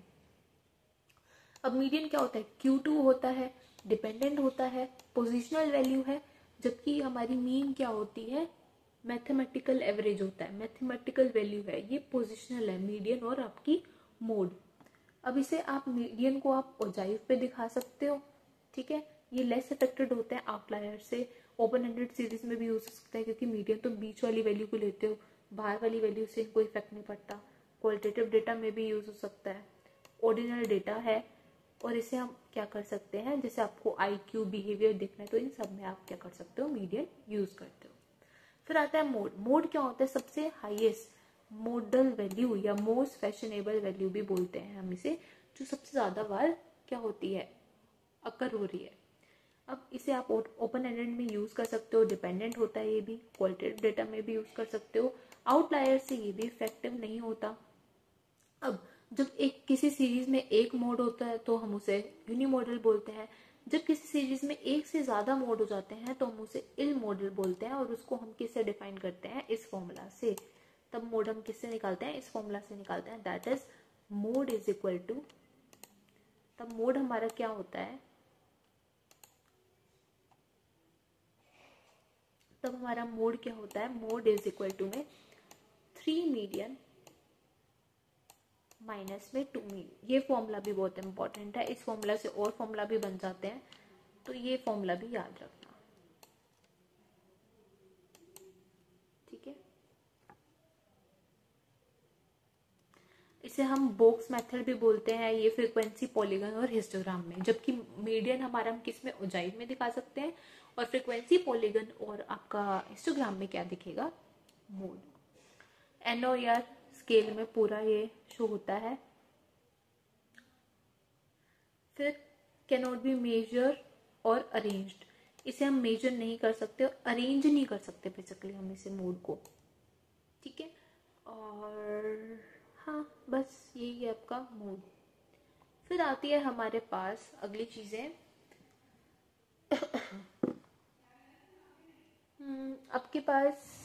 [SPEAKER 1] अब मीडियन क्या होता है, Q2 होता है, डिपेंडेंट होता है, पोजिशनल वैल्यू है, जबकि हमारी मीन क्या होती है, मैथमेटिकल एवरेज होता है, मैथमेटिकल वैल्यू है, ये पोजिशनल है मीडियन और आपकी मोड। अब इसे आप मीडियन को आप ओजाइव पे दिखा सकते हो। ठीक है, ये लेस अफेक्टेड होते हैं आउटलायर से, ओपन एंडेड सीरीज में भी हो सकता है क्योंकि मीडियन तो बीच वाली वैल्यू को लेते हो, बाहर वाली वैल्यू से कोई इफेक्ट नहीं पड़ता। क्वालिटेटिव डेटा में भी यूज हो सकता है, ऑर्डिनल डेटा है, और इसे हम क्या कर सकते हैं, जैसे आपको IQ बिहेवियर देखना है तो इन सब में आप क्या कर सकते हो, मीडियन यूज करते हो। फिर आता है मोड, मोड क्या होता है, सबसे हाईएस्ट मॉडल वैल्यू या मोस्ट फैशनेबल वैल्यू भी बोलते हैं हम इसे, जो सबसे ज्यादा बार क्या होती है, अकर हो रही है। अब इसे आप ओपन एंडेड में यूज कर सकते हो, डिपेंडेंट होता है ये भी, क्वालिटेटिव डेटा में भी यूज कर सकते हो, आउटलायर से ये भी इफेक्टिव नहीं होता। अब जब एक किसी सीरीज में एक मोड होता है तो हम उसे यूनिमोडल बोलते हैं, जब किसी सीरीज में एक से ज्यादा मोड हो जाते हैं तो हम उसे इल मॉडल बोलते हैं, और उसको हम किससे डिफाइन करते हैं, इस फॉर्मूला से। तब मोड हम किससे निकालते हैं, इस फॉर्मूला से निकालते हैं, that is mode is equal to, तब मोड हमारा क्या होता है, तब हमारा मोड क्या होता है, मोड इज इक्वल टू में 3 मीडियन माइनस में 2 मीन। ये फॉर्मूला भी बहुत इंपॉर्टेंट है, इस फॉर्मूला से और फॉर्मूला भी बन जाते हैं, तो ये फॉर्मूला भी याद रखना। ठीक है, इसे हम बॉक्स मेथड भी बोलते हैं, ये फ्रीक्वेंसी, पॉलीगन और हिस्टोग्राम में, जबकि मीडियन हमारा हम किस में, ओजाइव में दिखा सकते हैं, और फ्रीक्वेंसी, पॉलीगन और आपका हिस्टोग्राम में क्या दिखेगा, मोड। NOR स्केल में पूरा ये शो होता है। फिर कैनॉट बी मेजर और अरेंज्ड, इसे हम मेजर नहीं कर सकते और अरेंज नहीं कर सकते बेसिकली हम इसे मोड को। ठीक है, और हाँ बस यही है आपका मोड। फिर आती है हमारे पास अगली चीजें आपके पास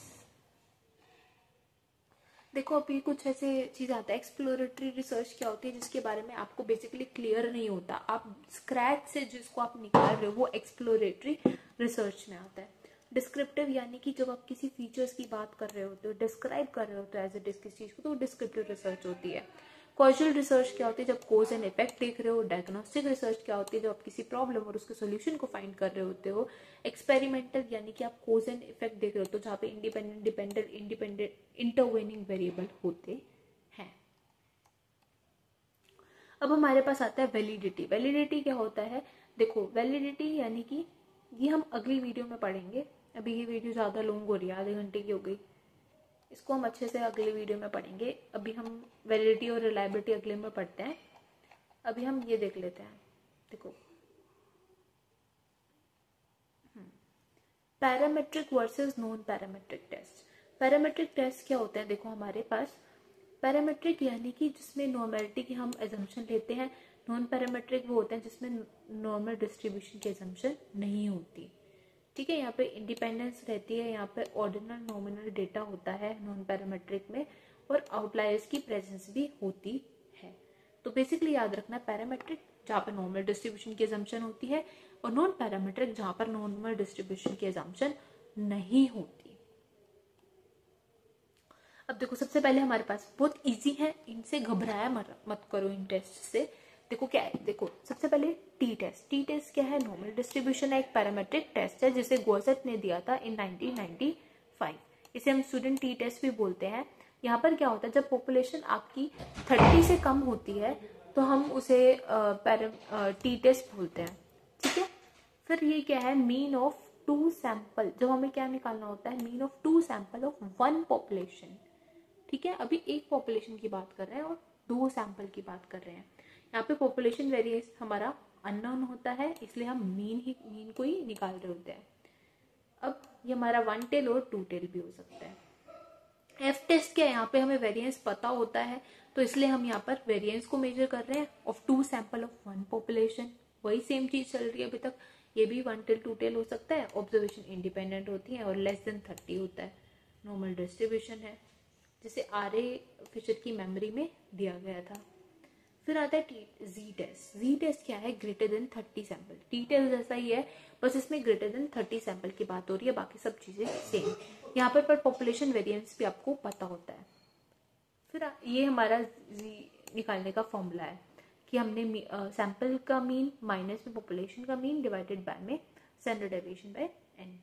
[SPEAKER 1] देखो, अभी कुछ ऐसे चीज आता है, एक्सप्लोरेटरी रिसर्च क्या होती है, जिसके बारे में आपको बेसिकली क्लियर नहीं होता, आप स्क्रैच से जिसको आप निकाल रहे हो वो एक्सप्लोरेटरी रिसर्च में आता है। डिस्क्रिप्टिव यानी कि जब आप किसी फीचर्स की बात कर रहे होते हो, डिस्क्राइब कर रहे होते हो एज ए किसी चीज को, तो डिस्क्रिप्टिव रिसर्च होती है। कॉजल रिसर्च क्या होती है, जब कोज एंड इफेक्ट देख रहे हो। डायग्नोस्टिक रिसर्च क्या होती है, जब आप किसी प्रॉब्लम और उसके सोल्यूशन को फाइंड कर रहे होते हो। एक्सपेरिमेंटल यानी कि आप कोज एंड इफेक्ट देख रहे हो, तो जहाँ पे इंडिपेंडेंट इंटरवेनिंग वेरिएबल होते हैं। अब हमारे पास आता है वैलिडिटी। वैलिडिटी क्या होता है, देखो वैलिडिटी यानी कि ये हम अगली वीडियो में पढ़ेंगे, अभी ये वीडियो ज्यादा लॉन्ग हो रही है, आधे घंटे की हो गई, इसको हम अच्छे से अगले वीडियो में पढ़ेंगे। अभी हम वैलिडिटी और रिलायबिलिटी अगले में पढ़ते हैं, अभी हम ये देख लेते हैं। देखो parametric versus non parametric test. Parametric test क्या होता है, देखो हमारे पास पैरामेट्रिक यानी कि जिसमें नॉर्मेलिटी की हम एजम्पशन लेते हैं। नॉन पैरामेट्रिक वो होते हैं जिसमें नॉर्मल डिस्ट्रीब्यूशन की एजम्पशन नहीं होती। ठीक है, यहाँ पे इंडिपेंडेंस रहती है, यहाँ पे ऑर्डिनल नॉमिनल डेटा होता है नॉन पैरामेट्रिक में, और आउटलायर्स की प्रेजेंस भी होती है। तो बेसिकली याद रखना, पैरामेट्रिक जहाँ पर नॉर्मल डिस्ट्रीब्यूशन की एजम्पशन होती है, और नॉन पैरामेट्रिक जहाँ पर नॉर्मल डिस्ट्रीब्यूशन की एजम्पशन नहीं होती। अब देखो, सबसे पहले हमारे पास बहुत इजी है, इनसे घबराया मत करो इन टेस्ट से। देखो क्या है, देखो सबसे पहले टी टेस्ट। टी टेस्ट क्या है? नॉर्मल डिस्ट्रीब्यूशन है, एक पैरामेट्रिक टेस्ट है जिसे गोसेट ने दिया था इन 1995। इसे हम स्टूडेंट टी टेस्ट भी बोलते हैं। यहाँ पर क्या होता है, जब पॉपुलेशन आपकी 30 से कम होती है तो हम उसे टी टेस्ट बोलते हैं। ठीक है, फिर ये क्या है, मीन ऑफ 2 सैंपल। जब हमें क्या निकालना होता है, mean of 2 sample of 1 population. ठीक है, अभी एक पॉपुलेशन की बात कर रहे हैं और 2 सैंपल की बात कर रहे हैं। यहाँ पे पॉपुलेशन वेरिएंस हमारा अननोन होता है, इसलिए हम मीन को ही निकाल रहे होते हैं। अब ये हमारा 1 टेल और 2 टेल भी हो सकता है। एफ टेस्ट क्या है, यहाँ पे हमें वेरिएंस पता होता है, तो इसलिए हम यहाँ पर वेरिएंस को मेजर कर रहे हैं ऑफ 2 सैंपल ऑफ 1 पॉपुलेशन। वही सेम चीज चल रही है अभी तक, ये भी 1 टेल 2 टेल हो सकता है। ऑब्जर्वेशन इंडिपेंडेंट होती है और लेस देन 30 होता है। नॉर्मल डिस्ट्रीब्यूशन है, जिसे आर.ए. फिशर की मेमोरी में दिया गया था। फिर आता है जी टेस्ट। जी टेस्ट क्या है, greater than 30 sample. T test जैसा ही है, बस इसमें ग्रेटर देन 30 सैंपल की बात हो रही है, बाकी सब चीजें सेम। यहाँ पर पॉपुलेशन वेरिएंस भी आपको पता होता है। फिर ये हमारा जी निकालने का फॉर्मूला है कि हमने सैंपल का मीन माइनस में पॉपुलेशन का मीन डिवाइडेड बाय में स्टैंडर्ड डेविएशन बाय n।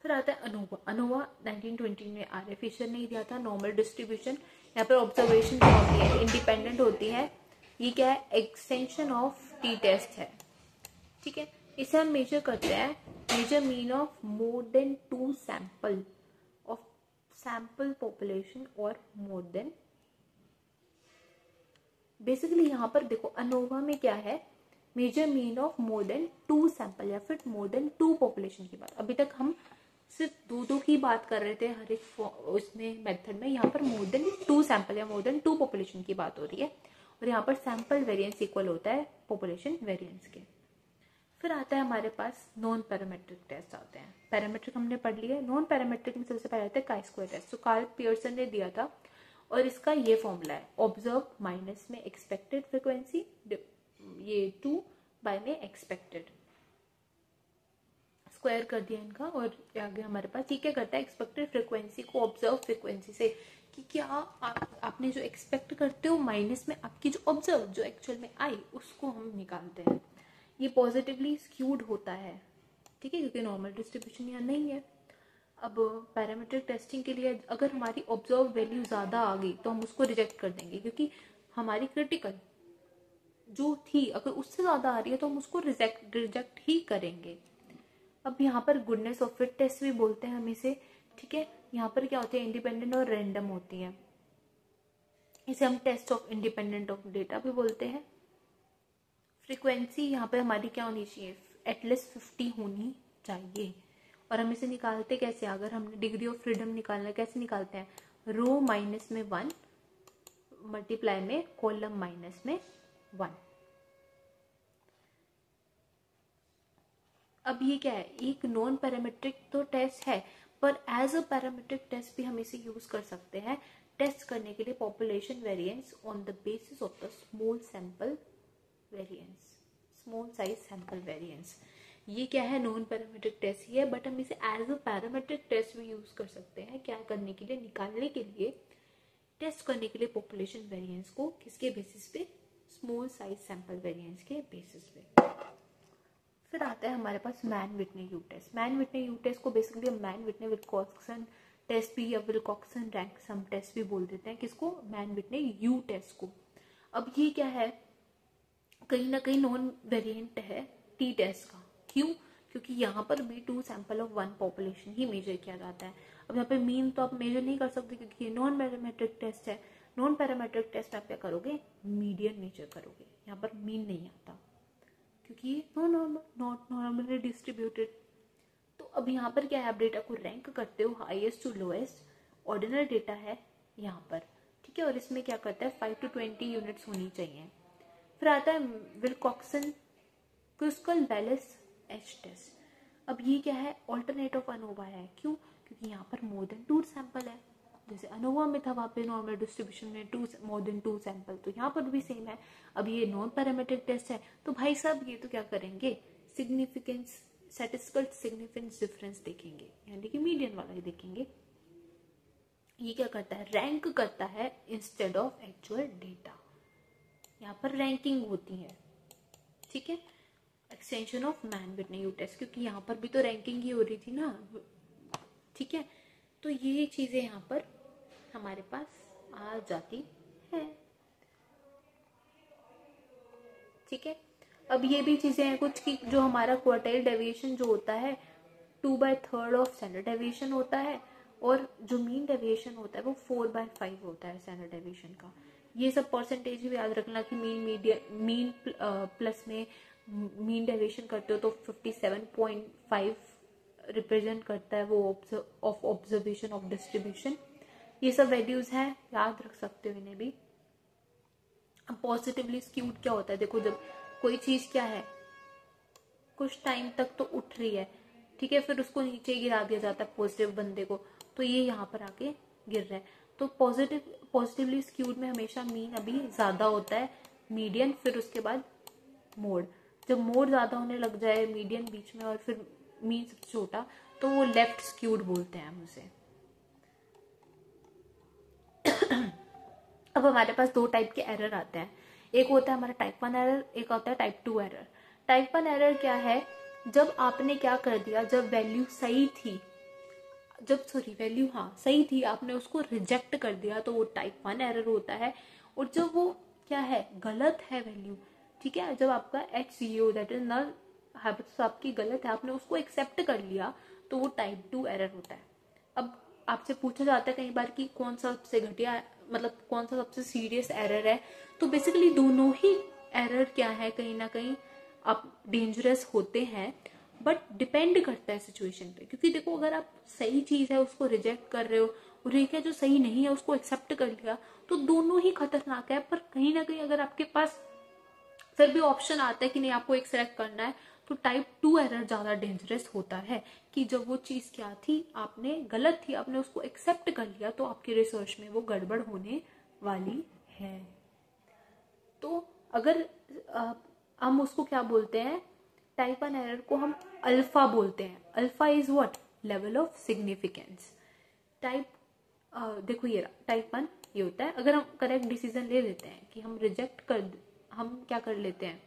[SPEAKER 1] फिर आता है अनोवा। अनोवा 1920 में आर.ए. फिशर ने दिया था। नॉर्मल डिस्ट्रीब्यूशन, यहाँ पर ऑब्जर्वेशन क्या होती है, इंडिपेंडेंट होती है। ये क्या है, एक्सटेंशन ऑफ टी टेस्ट है। ठीक है, इसे हम मेजर करते हैं, measure mean of more than 2 sample of sample population और मोर देन। बेसिकली यहाँ पर देखो, अनोवा में क्या है, measure mean of more than 2 sample या फिर मोर देन 2 पॉपुलेशन की बात। अभी तक हम सिर्फ 2 की बात कर रहे थे हर एक उसमें मेथड में। यहाँ पर मोर देन 2 सैंपल या मोर देन 2 पॉपुलेशन की बात हो रही है, और यहाँ पर सैंपल वेरिएंस इक्वल होता है पॉपुलेशन वेरिएंस के। फिर आता है हमारे पास नॉन पैरामेट्रिक टेस्ट आते हैं। पैरामेट्रिक हमने पढ़ लिया। नॉन पैरामेट्रिक में सबसे पहले आता है काई स्क्वायर टेस्ट, तो कार्ल पियर्सन ने दिया था, और इसका ये फॉर्मूला है, ऑब्जर्व माइनस में एक्सपेक्टेड फ्रिक्वेंसी, ये 2 बाय में एक्सपेक्टेड, स्क्वायर कर दिया इनका, और आगे हमारे पास ये क्या करता है, एक्सपेक्टेड फ्रिक्वेंसी को ऑब्जर्व फ्रिक्वेंसी से, कि क्या आपने जो एक्सपेक्ट करते हो माइनस में आपकी जो ऑब्जर्व जो एक्चुअल में आई, उसको हम निकालते हैं। ये पॉजिटिवली स्क्यूड होता है, ठीक है, क्योंकि नॉर्मल डिस्ट्रीब्यूशन यहाँ नहीं है। अब पैरामीट्रिक टेस्टिंग के लिए अगर हमारी ऑब्जर्व वैल्यू ज़्यादा आ गई तो हम उसको रिजेक्ट कर देंगे, क्योंकि हमारी क्रिटिकल जो थी अगर उससे ज़्यादा आ रही है तो हम उसको रिजेक्ट ही करेंगे। अब यहाँ पर गुडनेस ऑफ फिट टेस्ट भी बोलते हैं हम इसे, ठीक है। यहाँ पर क्या होती है, इंडिपेंडेंट और रैंडम होती है, इसे हम test of independent of data भी बोलते हैं। फ्रीक्वेंसी यहाँ पर हमारी क्या होनी चाहिए, एटलीस्ट 50 होनी चाहिए। और हम इसे निकालते कैसे, अगर हमने डिग्री ऑफ फ्रीडम निकालना कैसे निकालते हैं, रो माइनस में 1 मल्टीप्लाई में कॉलम माइनस में 1। अब ये क्या है, एक नॉन पैरामीट्रिक तो टेस्ट है, पर एज अ पैरामीट्रिक टेस्ट भी हम इसे यूज कर सकते हैं टेस्ट करने के लिए population variance on the basis of the small sample variance, small size sample variance. ये क्या है, नॉन पैरामीट्रिक टेस्ट ही है, बट हम इसे एज अ पैरामीट्रिक टेस्ट भी यूज कर सकते हैं। क्या करने के लिए, निकालने के लिए, टेस्ट करने के लिए पॉपुलेशन वेरिएंस को किसके बेसिस पे, स्मॉल साइज सैंपल वेरिएंस के बेसिस पे। फिर आता है हमारे पास Mann Whitney U test. Mann Whitney U test को बेसिकली हम मैन विटने विल्कॉक्सन टेस्ट भी या विल्कॉक्सन रैंक सम टेस्ट भी बोल देते हैं। किसको, मैन विटने यू टेस्ट को। अब ये क्या है, कहीं ना कहीं नॉन वेरिएंट है टी टेस्ट का। क्यों, क्योंकि यहाँ पर भी 2 सैंपल ऑफ 1 पॉपुलेशन ही मेजर किया जाता है। अब यहाँ पे मीन तो आप मेजर नहीं कर सकते क्योंकि ये नॉन पैरामेट्रिक टेस्ट है। नॉन पैरामेट्रिक टेस्ट में आप क्या करोगे, मीडियन मेजर करोगे, यहाँ पर मीन नहीं आता क्योंकि ये नॉट नॉर्मली डिस्ट्रीब्यूटेड। तो अब यहाँ पर क्या है, आप डेटा को रैंक करते हो highest to lowest, ordinal data है, यहाँ पर, ठीक है। और इसमें क्या करता है 5 to 20 यूनिट्स होनी चाहिए। फिर आता है विल्कॉक्सन क्रुस्कल वेलिस एच टेस्ट। अब ये क्या है, ऑल्टरनेट ऑफ अनोवा है। क्यों? क्योंकि यहाँ पर मोर देन 2 सैंपल है। जैसे अनोवा में था वहाँ पे नॉर्मल डिस्ट्रीब्यूशन में मोर देन 2 सैंपल, तो यहाँ पर भी सेम है। अब ये नॉन पैरामीट्रिक टेस्ट है, तो भाई साहब ये तो क्या करेंगे, सिग्निफिकेंस, स्टैटिस्टिकल सिग्निफिकेंस डिफरेंस देखेंगे, यानी कि मीडियन वाला ही देखेंगे। ये क्या करता है, रैंक करता है इंस्टेड ऑफ एक्चुअल डेटा। यहाँ पर रैंकिंग होती है, ठीक है। Extension of Mann Whitney U test, क्योंकि यहाँ पर भी तो रैंकिंग ही हो रही थी ना, ठीक है। तो ये चीजें यहाँ पर हमारे पास आ जाती है, ठीक है। अब ये भी चीजें हैं कुछ की, जो हमारा क्वार्टाइल डेविएशन जो होता है 2/3 ऑफ स्टैंडर्ड डेविएशन होता है, और जो मीन डेविएशन होता है वो 4/5 होता है स्टैंडर्ड डेविएशन का। ये सब परसेंटेज भी याद रखना कि मीन प्लस में मीन डेविएशन करते हो तो 57.5 रिप्रेजेंट करता है वो ऑफ ऑब्जर्वेशन ऑफ डिस्ट्रीब्यूशन। ये सब वैल्यूज हैं, याद रख सकते हो इन्हें भी। अब पॉजिटिवली स्क्यूड क्या होता है, देखो जब कोई चीज क्या है कुछ टाइम तक तो उठ रही है, ठीक है, फिर उसको नीचे गिरा दिया जाता है पॉजिटिव बंदे को, तो ये यहाँ पर आके गिर रहा है। तो पॉजिटिवली स्क्यूड में हमेशा मीन अभी ज्यादा होता है, मीडियन, फिर उसके बाद मोड। जब मोड ज्यादा होने लग जाए, मीडियन बीच में और फिर मीन सबसे छोटा, तो वो लेफ्ट स्क्यूड बोलते हैं हम उसे। अब हमारे पास 2 टाइप के एरर आते हैं, एक होता है हमारा टाइप 1 एरर, एक होता है टाइप 2 एरर। टाइप 1 एरर क्या है, जब आपने क्या कर दिया, जब वैल्यू सही थी, वैल्यू सही थी, आपने उसको रिजेक्ट कर दिया, तो वो टाइप 1 एरर होता है। और जब वो क्या है, गलत है वैल्यू, ठीक है, जब आपका HCO that is null hypothesis आपकी गलत है, आपने उसको एक्सेप्ट कर लिया, तो वो टाइप 2 एरर होता है। अब आपसे पूछा जाता है कई बार कि कौन सा सबसे घटिया, मतलब कौन सा सबसे सीरियस एरर है, तो बेसिकली दोनों ही एरर क्या है, कहीं ना कहीं आप डेंजरस होते हैं, बट डिपेंड करता है सिचुएशन पे। क्योंकि देखो अगर आप सही चीज है उसको रिजेक्ट कर रहे हो, और एक है जो सही नहीं है उसको एक्सेप्ट कर लिया, तो दोनों ही खतरनाक है। पर कहीं ना कहीं अगर आपके पास फिर भी ऑप्शन आता है कि नहीं आपको एक सेलेक्ट करना है, तो टाइप 2 एरर ज्यादा डेंजरस होता है, कि जब वो चीज क्या थी, आपने गलत थी, आपने उसको एक्सेप्ट कर लिया, तो आपकी रिसर्च में वो गड़बड़ होने वाली है। तो अगर हम उसको क्या बोलते हैं, टाइप 1 एरर को हम अल्फा बोलते हैं। Alpha is what, level of significance. Type देखो ये टाइप 1 ये होता है, अगर हम करेक्ट डिसीजन ले लेते हैं कि हम क्या कर लेते हैं,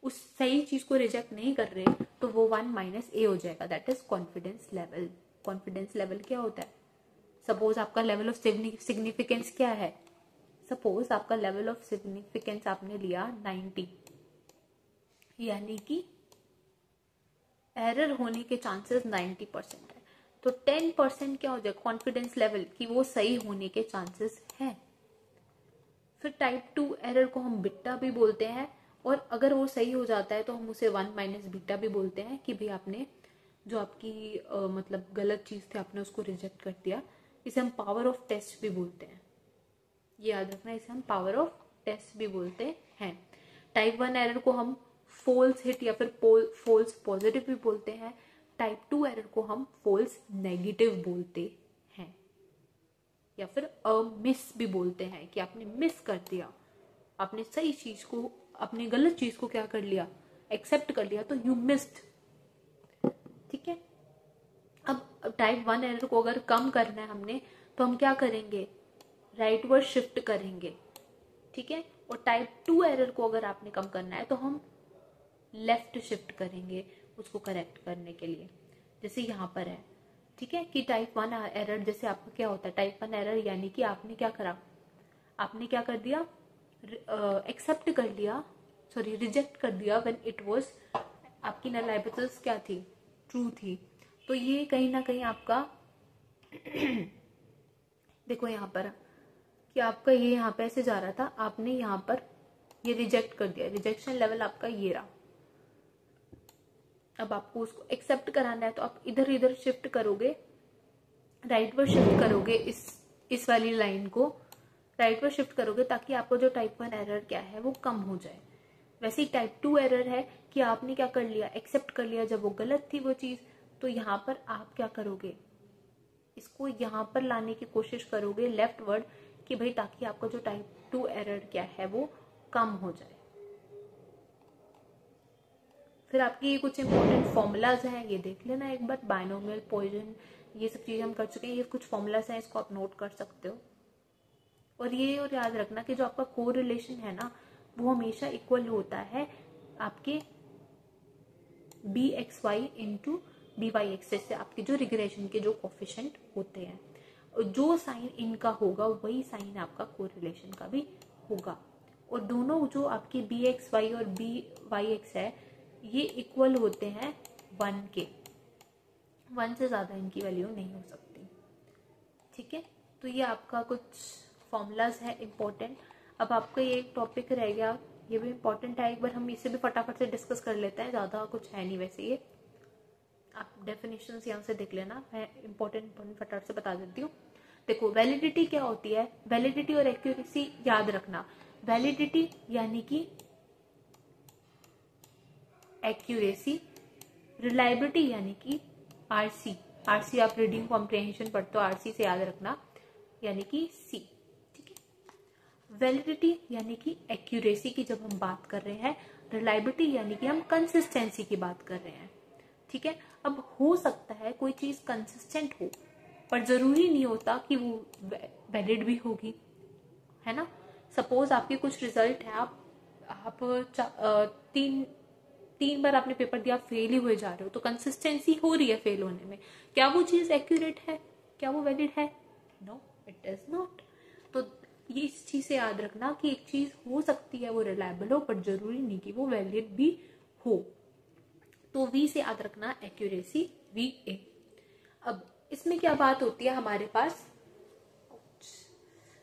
[SPEAKER 1] उस सही चीज को रिजेक्ट नहीं कर रहे, तो वो 1 - A हो जाएगा, that is confidence level. Confidence level क्या होता है, सपोज आपका लेवल ऑफ सिग्निफिकेंस क्या है, सपोज आपका लेवल ऑफ सिग्निफिकेंस आपने लिया 90, यानी कि एरर होने के चांसेस 90% है, तो 10% क्या हो जाएगा कॉन्फिडेंस लेवल कि वो सही होने के चांसेस है। फिर टाइप 2 एरर को हम बीटा भी बोलते हैं, और अगर वो सही हो जाता है तो हम उसे 1 - बीटा भी बोलते हैं, कि भाई आपने जो आपकी मतलब गलत चीज थी आपने उसको रिजेक्ट कर दिया। इसे हम पावर ऑफ टेस्ट भी बोलते हैं, ये याद रखना, इसे हम पावर ऑफ टेस्ट भी बोलते हैं। टाइप 1 एरर को हम फॉल्स हिट या फिर फॉल्स पॉजिटिव भी बोलते हैं। टाइप 2 एरर को हम फॉल्स नेगेटिव बोलते हैं, या फिर मिस भी बोलते हैं, कि आपने मिस कर दिया, आपने सही चीज को, अपने गलत चीज को क्या कर लिया, एक्सेप्ट कर लिया, तो यू मिस्ड, ठीक है। अब टाइप 1 एरर को अगर कम करना है हमने, तो हम क्या करेंगे, राइट वर्ड शिफ्ट करेंगे, ठीक है। और टाइप 2 एरर को अगर आपने कम करना है, तो हम लेफ्ट शिफ्ट करेंगे उसको करेक्ट करने के लिए, जैसे यहाँ पर है, ठीक है, कि टाइप 1 एरर जैसे आपका क्या होता है, टाइप 1 एरर यानी कि आपने क्या करा, आपने क्या कर दिया, एक्सेप्ट कर लिया, सॉरी रिजेक्ट कर दिया व्हेन इट वाज, आपकी नल हाइपोथेसिस क्या थी, ट्रू थी। तो ये कहीं ना कहीं आपका देखो यहाँ पर कि आपका ये यहाँ पे ऐसे जा रहा था, आपने यहाँ पर ये रिजेक्ट कर दिया, रिजेक्शन लेवल आपका ये रहा। अब आपको उसको एक्सेप्ट कराना है, तो आप इधर इधर शिफ्ट करोगे, राइट वर्ड शिफ्ट करोगे इस वाली लाइन को राइट पर शिफ्ट करोगे ताकि आपको जो टाइप 1 एरर क्या है वो कम हो जाए। वैसे ही टाइप 2 एरर है कि आपने क्या कर लिया, एक्सेप्ट कर लिया जब वो गलत थी वो चीज, तो यहाँ पर आप क्या करोगे, इसको यहाँ पर लाने की कोशिश करोगे लेफ्ट वर्ड कि भाई ताकि आपका जो टाइप 2 एरर क्या है वो कम हो जाए। फिर आपकी ये कुछ इंपॉर्टेंट फॉर्मूलाज हैं, ये देख लेना एक बार, बाइनोमियल, पॉइजन, ये सब चीजें हम कर चुके हैं। ये कुछ फॉर्मूलाज हैं, इसको आप नोट कर सकते हो। और ये और याद रखना कि जो आपका कोरिलेशन है ना वो हमेशा इक्वल होता है आपके B X Y into B Y X, जैसे आपके जो रिग्रेशन के जो कोफिशिएंट होते हैं, जो साइन इनका होगा वही साइन आपका कोरिलेशन का भी होगा। और दोनों जो आपके बी एक्स वाई और बी वाई एक्स है ये इक्वल होते हैं 1 के, 1 से ज्यादा इनकी वैल्यू नहीं हो सकती। ठीक है, तो ये आपका कुछ फॉर्मूलाज है इंपॉर्टेंट। अब आपका ये एक टॉपिक रह गया, ये भी इंपॉर्टेंट है, एक बार हम इसे भी फटाफट से डिस्कस कर लेते हैं, ज्यादा कुछ है नहीं वैसे। ये आप डेफिनेशंस यहाँ से देख लेना, मैं इंपॉर्टेंट फटाफट से बता देती हूँ। देखो वैलिडिटी क्या होती है, वैलिडिटी और एक्यूरेसी याद रखना। वैलिडिटी यानी कि एक्यूरेसी, रिलायबिलिटी यानी कि आरसी, आरसी आप रीडिंग कॉम्प्रिहेंशन पढ़ते हो, आरसी से याद रखना यानी कि सी। ठीक है, वैलिडिटी यानी कि एक्यूरेसी की जब हम बात कर रहे हैं, रिलायबिलिटी यानी कि हम कंसिस्टेंसी की बात कर रहे हैं। ठीक है, अब हो सकता है कोई चीज कंसिस्टेंट हो पर जरूरी नहीं होता कि वो वैलिड भी होगी, है ना। सपोज आपके कुछ रिजल्ट है, आप तीन बार आपने पेपर दिया, फेल ही हुए जा रहे हो, तो कंसिस्टेंसी हो रही है फेल होने में, क्या वो चीज एक्यूरेट है, क्या वो वैलिड है? No, it is not. तो ये इस चीज से याद रखना कि एक चीज हो सकती है वो रिलायबल हो बट जरूरी नहीं कि वो वैलिड भी हो। तो वी से याद रखना एक्यूरेसी, वी ए। अब इसमें क्या बात होती है हमारे पास,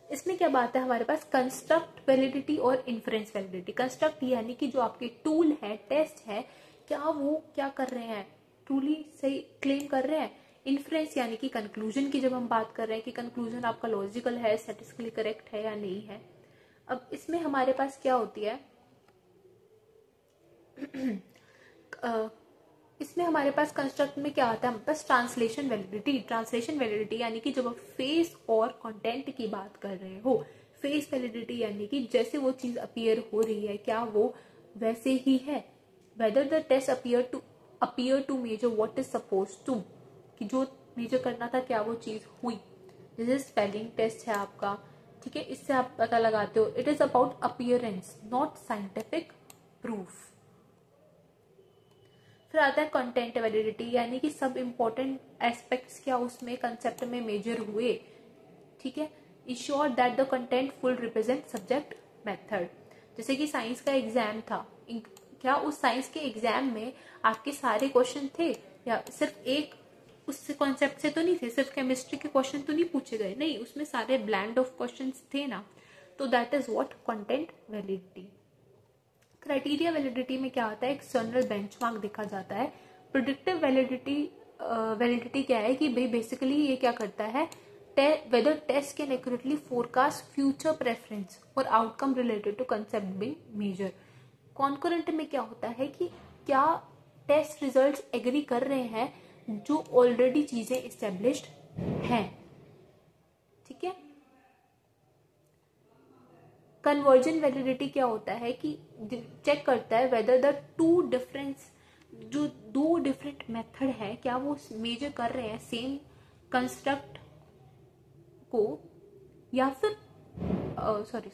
[SPEAKER 1] इसमें क्या बात है हमारे पास, कंस्ट्रक्ट वैलिडिटी और इन्फ्रेंस वैलिडिटी। कंस्ट्रक्ट यानी कि जो आपके टूल है, टेस्ट है, क्या वो क्या कर रहे हैं, ट्रूली सही क्लेम कर रहे हैं। इन्फ्रेंस यानी कि कंक्लूजन की जब हम बात कर रहे हैं कि कंक्लूजन आपका लॉजिकल है, स्टैटिस्टिकली करेक्ट है या नहीं है। अब इसमें हमारे पास क्या होती है इसमें हमारे पास कंस्ट्रक्ट में क्या आता है हमारे पास, ट्रांसलेशन वैलिडिटी। ट्रांसलेशन वैलिडिटी यानी कि जब आप फेस और कंटेंट की बात कर रहे हो, फेस वैलिडिटी यानी कि जैसे वो चीज अपीयर हो रही है क्या वो वैसे ही है, whether the test appear to measure what is suppose to, कि जो मेजर करना था क्या वो चीज हुई। जैसे स्पेलिंग टेस्ट है आपका, ठीक है, इससे आप पता लगाते हो it is about appearance not scientific proof. फिर आता है कंटेंट वैलिडिटी यानी कि सब इम्पोर्टेंट एस्पेक्ट्स क्या उसमें कंसेप्ट में मेजर हुए। ठीक है, ensure that the content full represent subject method. जैसे कि साइंस का एग्जाम था, क्या उस साइंस के एग्जाम में आपके सारे क्वेश्चन थे या सिर्फ एक उस कॉन्सेप्ट से तो नहीं थे, सिर्फ केमिस्ट्री के क्वेश्चन तो नहीं पूछे गए, नहीं, उसमें सारे ब्लैंड ऑफ क्वेश्चंस थे ना। तो that is what content validity. Criteria validity में क्या आता है, एक्सटर्नल बेंचमार्क देखा जाता है। प्रेडिक्टिव वैलिडिटी क्या है कि भाई बेसिकली ये क्या करता है, whether test can accurately forecast future preference और outcome related to concept being measured. Concurrent में क्या होता है कि क्या टेस्ट रिजल्ट्स एग्री कर रहे हैं जो ऑलरेडी चीजें एस्टेब्लिश्ड हैं। ठीक है, कन्वर्जन वैलिडिटी क्या होता है कि चेक करता है वेदर द टू डिफरेंस, जो दो डिफरेंट मेथड है क्या वो मेजर कर रहे हैं सेम कंस्ट्रक्ट को, या फिर सॉरी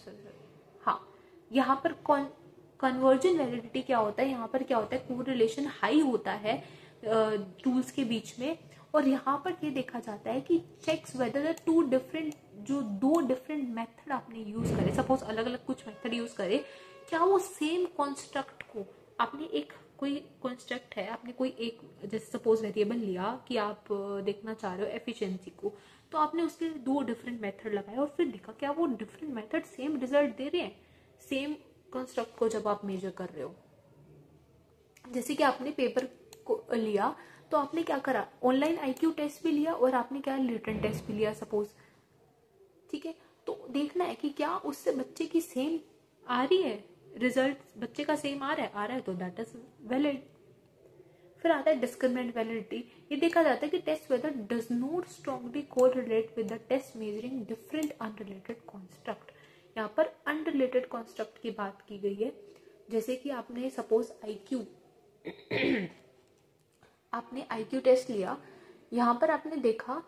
[SPEAKER 1] हाँ, यहाँ पर कन्वर्जन वैलिडिटी क्या होता है, यहाँ पर क्या होता है कोरिलेशन हाई होता है टूल्स के बीच में, और यहाँ पर ये देखा जाता है कि checks whether the two different, जो दो डिफरेंट मेथड आपने यूज करे, सपोज अलग अलग कुछ मेथड यूज करे, क्या वो सेम कॉन्स्ट्रक्ट को, आपने एक कोई कॉन्स्ट्रक्ट है, आपने कोई एक जैसे सपोज वेरिएबल लिया कि आप देखना चाह रहे हो एफिशिएंसी को, तो आपने उसके दो डिफरेंट मेथड लगाए और फिर देखा क्या वो डिफरेंट मेथड सेम रिजल्ट दे रहे हैं सेम कंस्ट्रक्ट को जब आप मेजर कर रहे हो। जैसे कि आपने पेपर को लिया तो आपने क्या करा, ऑनलाइन आईक्यू टेस्ट भी लिया और आपने क्या रिटन टेस्ट भी लिया सपोज, ठीक है, तो देखना है कि क्या उससे बच्चे की सेम आ रही है, रिजल्ट बच्चे का सेम आ रहा है तो दैट इज वैलिड। फिर आता है डिस्क्रिमिनेंट वैलिडिटी। ये देखा जाता है कि test whether does not strongly correlate with the test measuring different unrelated construct. यहाँ पर अनरिलेटेड कॉन्स्ट्रक्ट की बात की गई है, जैसे कि आपने सपोज आईक्यू आपने आईक्यू टेस्ट लिया, यहाँ पर आपने देखा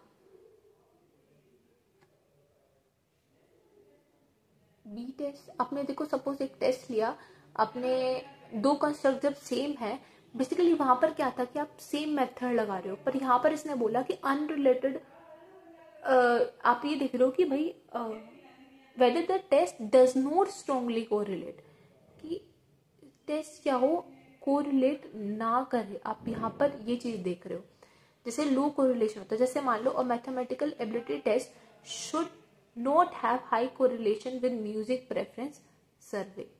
[SPEAKER 1] बी टेस्ट, आपने देखो सपोज एक टेस्ट लिया आपने, दो कंस्ट्रक्ट जब सेम है, बेसिकली वहां पर क्या था कि आप सेम मेथड लगा रहे हो, पर यहाँ पर इसने बोला कि अनरिलेटेड। आप ये देख रहे हो कि भाई whether the test does not strongly correlate, कि टेस्ट क्या हो, कोरिलेट ना करे, आप यहाँ पर ये चीज देख रहे हो। जैसे लो कोरिलेशन होता है, जैसे मान लो a mathematical ability test should not have high correlation with music preference survey.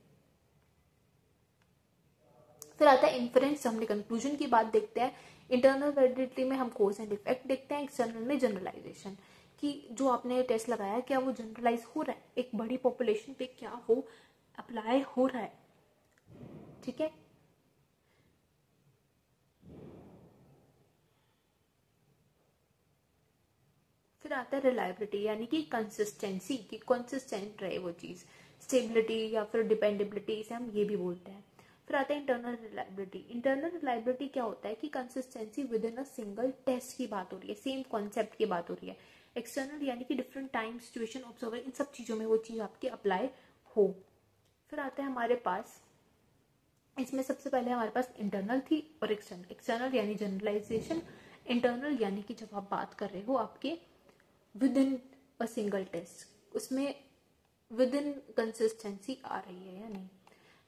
[SPEAKER 1] फिर आता है इन्फरेंस, हमने कंक्लूजन की बात देखते हैं। इंटरनल वैलिडिटी में हम कोज एंड इफेक्ट देखते हैं। एक्सटर्नल में जनरलाइजेशन, कि जो आपने टेस्ट लगाया क्या वो जनरलाइज हो रहा है, एक बड़ी पॉपुलेशन पे क्या वो अप्लाई हो रहा है, ठीक है। फिर आता है रिलायबिलिटी, यानी कि कंसिस्टेंसी, कि कंसिस्टेंट रहे वो चीज, स्टेबिलिटी या फिर डिपेंडेबिलिटी इसे हम ये भी बोलते हैं। फिर आता है इंटरनल रिलायबिलिटी। इंटरनल रिलायबिलिटी क्या होता है कि consistency within a single test की बात हो रही है, सेम कॉन्सेप्ट की बात हो रही है। एक्सटर्नल यानी कि डिफरेंट टाइम, सिचुएशन, ऑब्जर्वर, इन सब चीजों में वो चीज आपकी अप्लाई हो। फिर आता है हमारे पास, इसमें सबसे पहले हमारे पास इंटरनल थी और एक्सटर्नल। एक्सटर्नल यानी जनरलाइजेशन, इंटरनल यानी कि जब आप बात कर रहे हो आपके within a single test, उसमें विद इन कंसिस्टेंसी आ रही है या नहीं।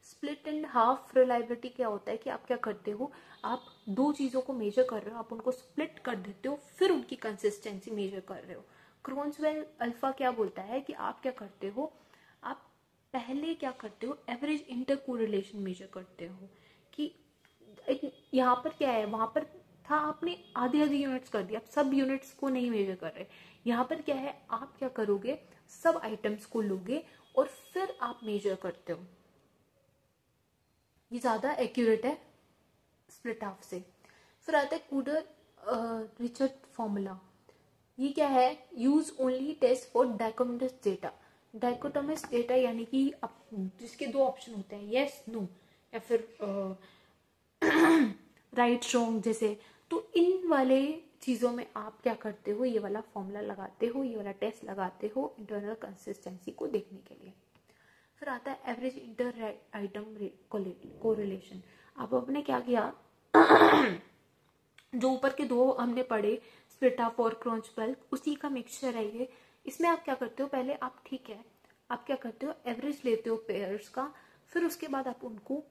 [SPEAKER 1] स्प्लिट एंड हाफ रिलायबिलिटी क्या होता है कि आप क्या करते हो, आप दो चीजों को मेजर कर रहे हो, आप उनको स्प्लिट कर देते हो, फिर उनकी कंसिस्टेंसी मेजर कर रहे हो। क्रोन्सवेल अल्फा क्या बोलता है कि आप क्या करते हो, आप पहले क्या करते हो, एवरेज इंटर कोरिलेशन मेजर करते हो, कि यहाँ पर क्या है, वहां पर था आपने आधी आधी यूनिट्स कर दिया, आप सब यूनिट्स को नहीं मेजर कर रहे। यहाँ पर क्या है, आप क्या करोगे, सब आइटम्स को लोगे और फिर आप मेजर करते हो। ये ज्यादा एक्यूरेट है स्प्लिट हाफ से। फिर आता है कूडर रिचर्ड फॉर्मूला। ये क्या है, use only test for dichotomous data. Dichotomous data यानी कि जिसके दो ऑप्शन होते हैं, यस नो या फिर राइट रॉन्ग जैसे, तो इन वाले चीजों में आप क्या करते हो, ये वाला फॉर्मूला लगाते हो, ये वाला टेस्ट लगाते हो इंटरनल कंसिस्टेंसी को देखने के लिए। फिर आता है एवरेज इंटर आइटम कोरिलेशन। अब आपने क्या किया जो ऊपर के दो हमने पढ़े, स्प्लिट ऑफ और क्रोन्सवेल, उसी का मिक्सचर है ये। इसमें आप क्या करते हो, पहले आप ठीक है, आप क्या करते हो, एवरेज लेते हो पेयर्स का, फिर उसके बाद आप उनको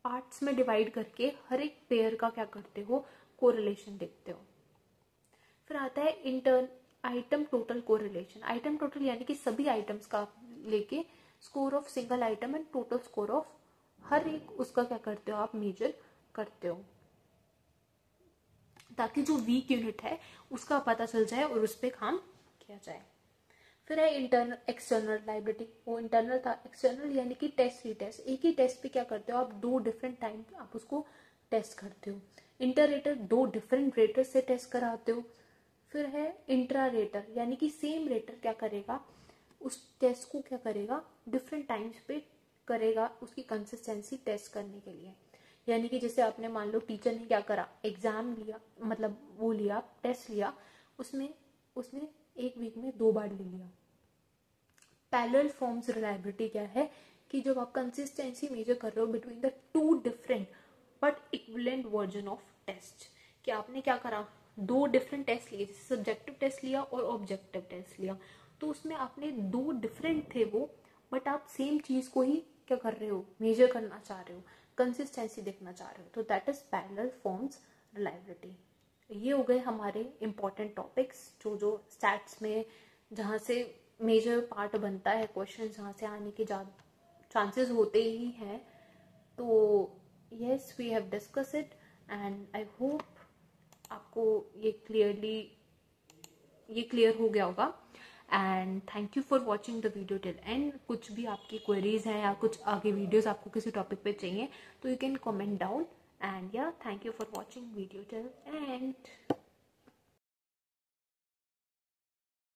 [SPEAKER 1] पार्ट्स में डिवाइड करके हर एक पेयर का क्या करते हो, कोरिलेशन देखते हो। फिर आता है intern item total correlation. Item total यानी कि सभी आइटम्स का लेके score of single item and total score of her एक, उसका क्या करते हो आप, मेजर करते हो, ताकि जो वीक यूनिट है उसका पता चल जाए और उस पर काम किया जाए। फिर है इंटरनल एक्सटर्नल लाइबिलिटी। वो इंटरनल था। एक्सटर्नल यानी कि टेस्ट रीटेस्ट, एक ही टेस्ट पे क्या करते हो आप, दो डिफरेंट टाइम पे आप उसको टेस्ट करते हो। इंटर रेटर, दो डिफरेंट रेटर से टेस्ट कराते हो। फिर है इंट्रा रेटर, यानी कि सेम रेटर क्या करेगा, उस टेस्ट को क्या करेगा, डिफरेंट टाइम्स पे करेगा उसकी कंसिस्टेंसी टेस्ट करने के लिए। यानी कि जैसे आपने मान लो टीचर ने क्या करा, एग्जाम लिया, मतलब वो लिया, टेस्ट लिया, उसमें उसने एक वीक में 2 बार ले लिया। पैरेलल फॉर्म्स रिलायबिलिटी क्या है कि जब आप कंसिस्टेंसी मेजर कर रहे हो between the two different but equivalent version of test, कि आपने क्या करा, दो डिफरेंट टेस्ट लिए, जैसे सब्जेक्टिव टेस्ट लिया और ऑब्जेक्टिव टेस्ट लिया, तो उसमें आपने दो डिफरेंट थे वो, बट आप सेम चीज को ही क्या कर रहे हो, मेजर करना चाह रहे हो, कंसिस्टेंसी देखना चाह रहे हो, तो that is parallel forms reliability. ये हो गए हमारे इंपॉर्टेंट टॉपिक्स जो जो स्टैट्स में, जहाँ से मेजर पार्ट बनता है क्वेश्चन, जहाँ से आने के चांसेस होते ही हैं। तो yes, we have discuss it and I hope आपको ये क्लियर हो गया होगा। And thank you for watching the video till end. कुछ भी आपकी क्वेरीज हैं या कुछ आगे वीडियोस आपको किसी टॉपिक पे चाहिए तो you can comment down. And या thank you for watching video till and.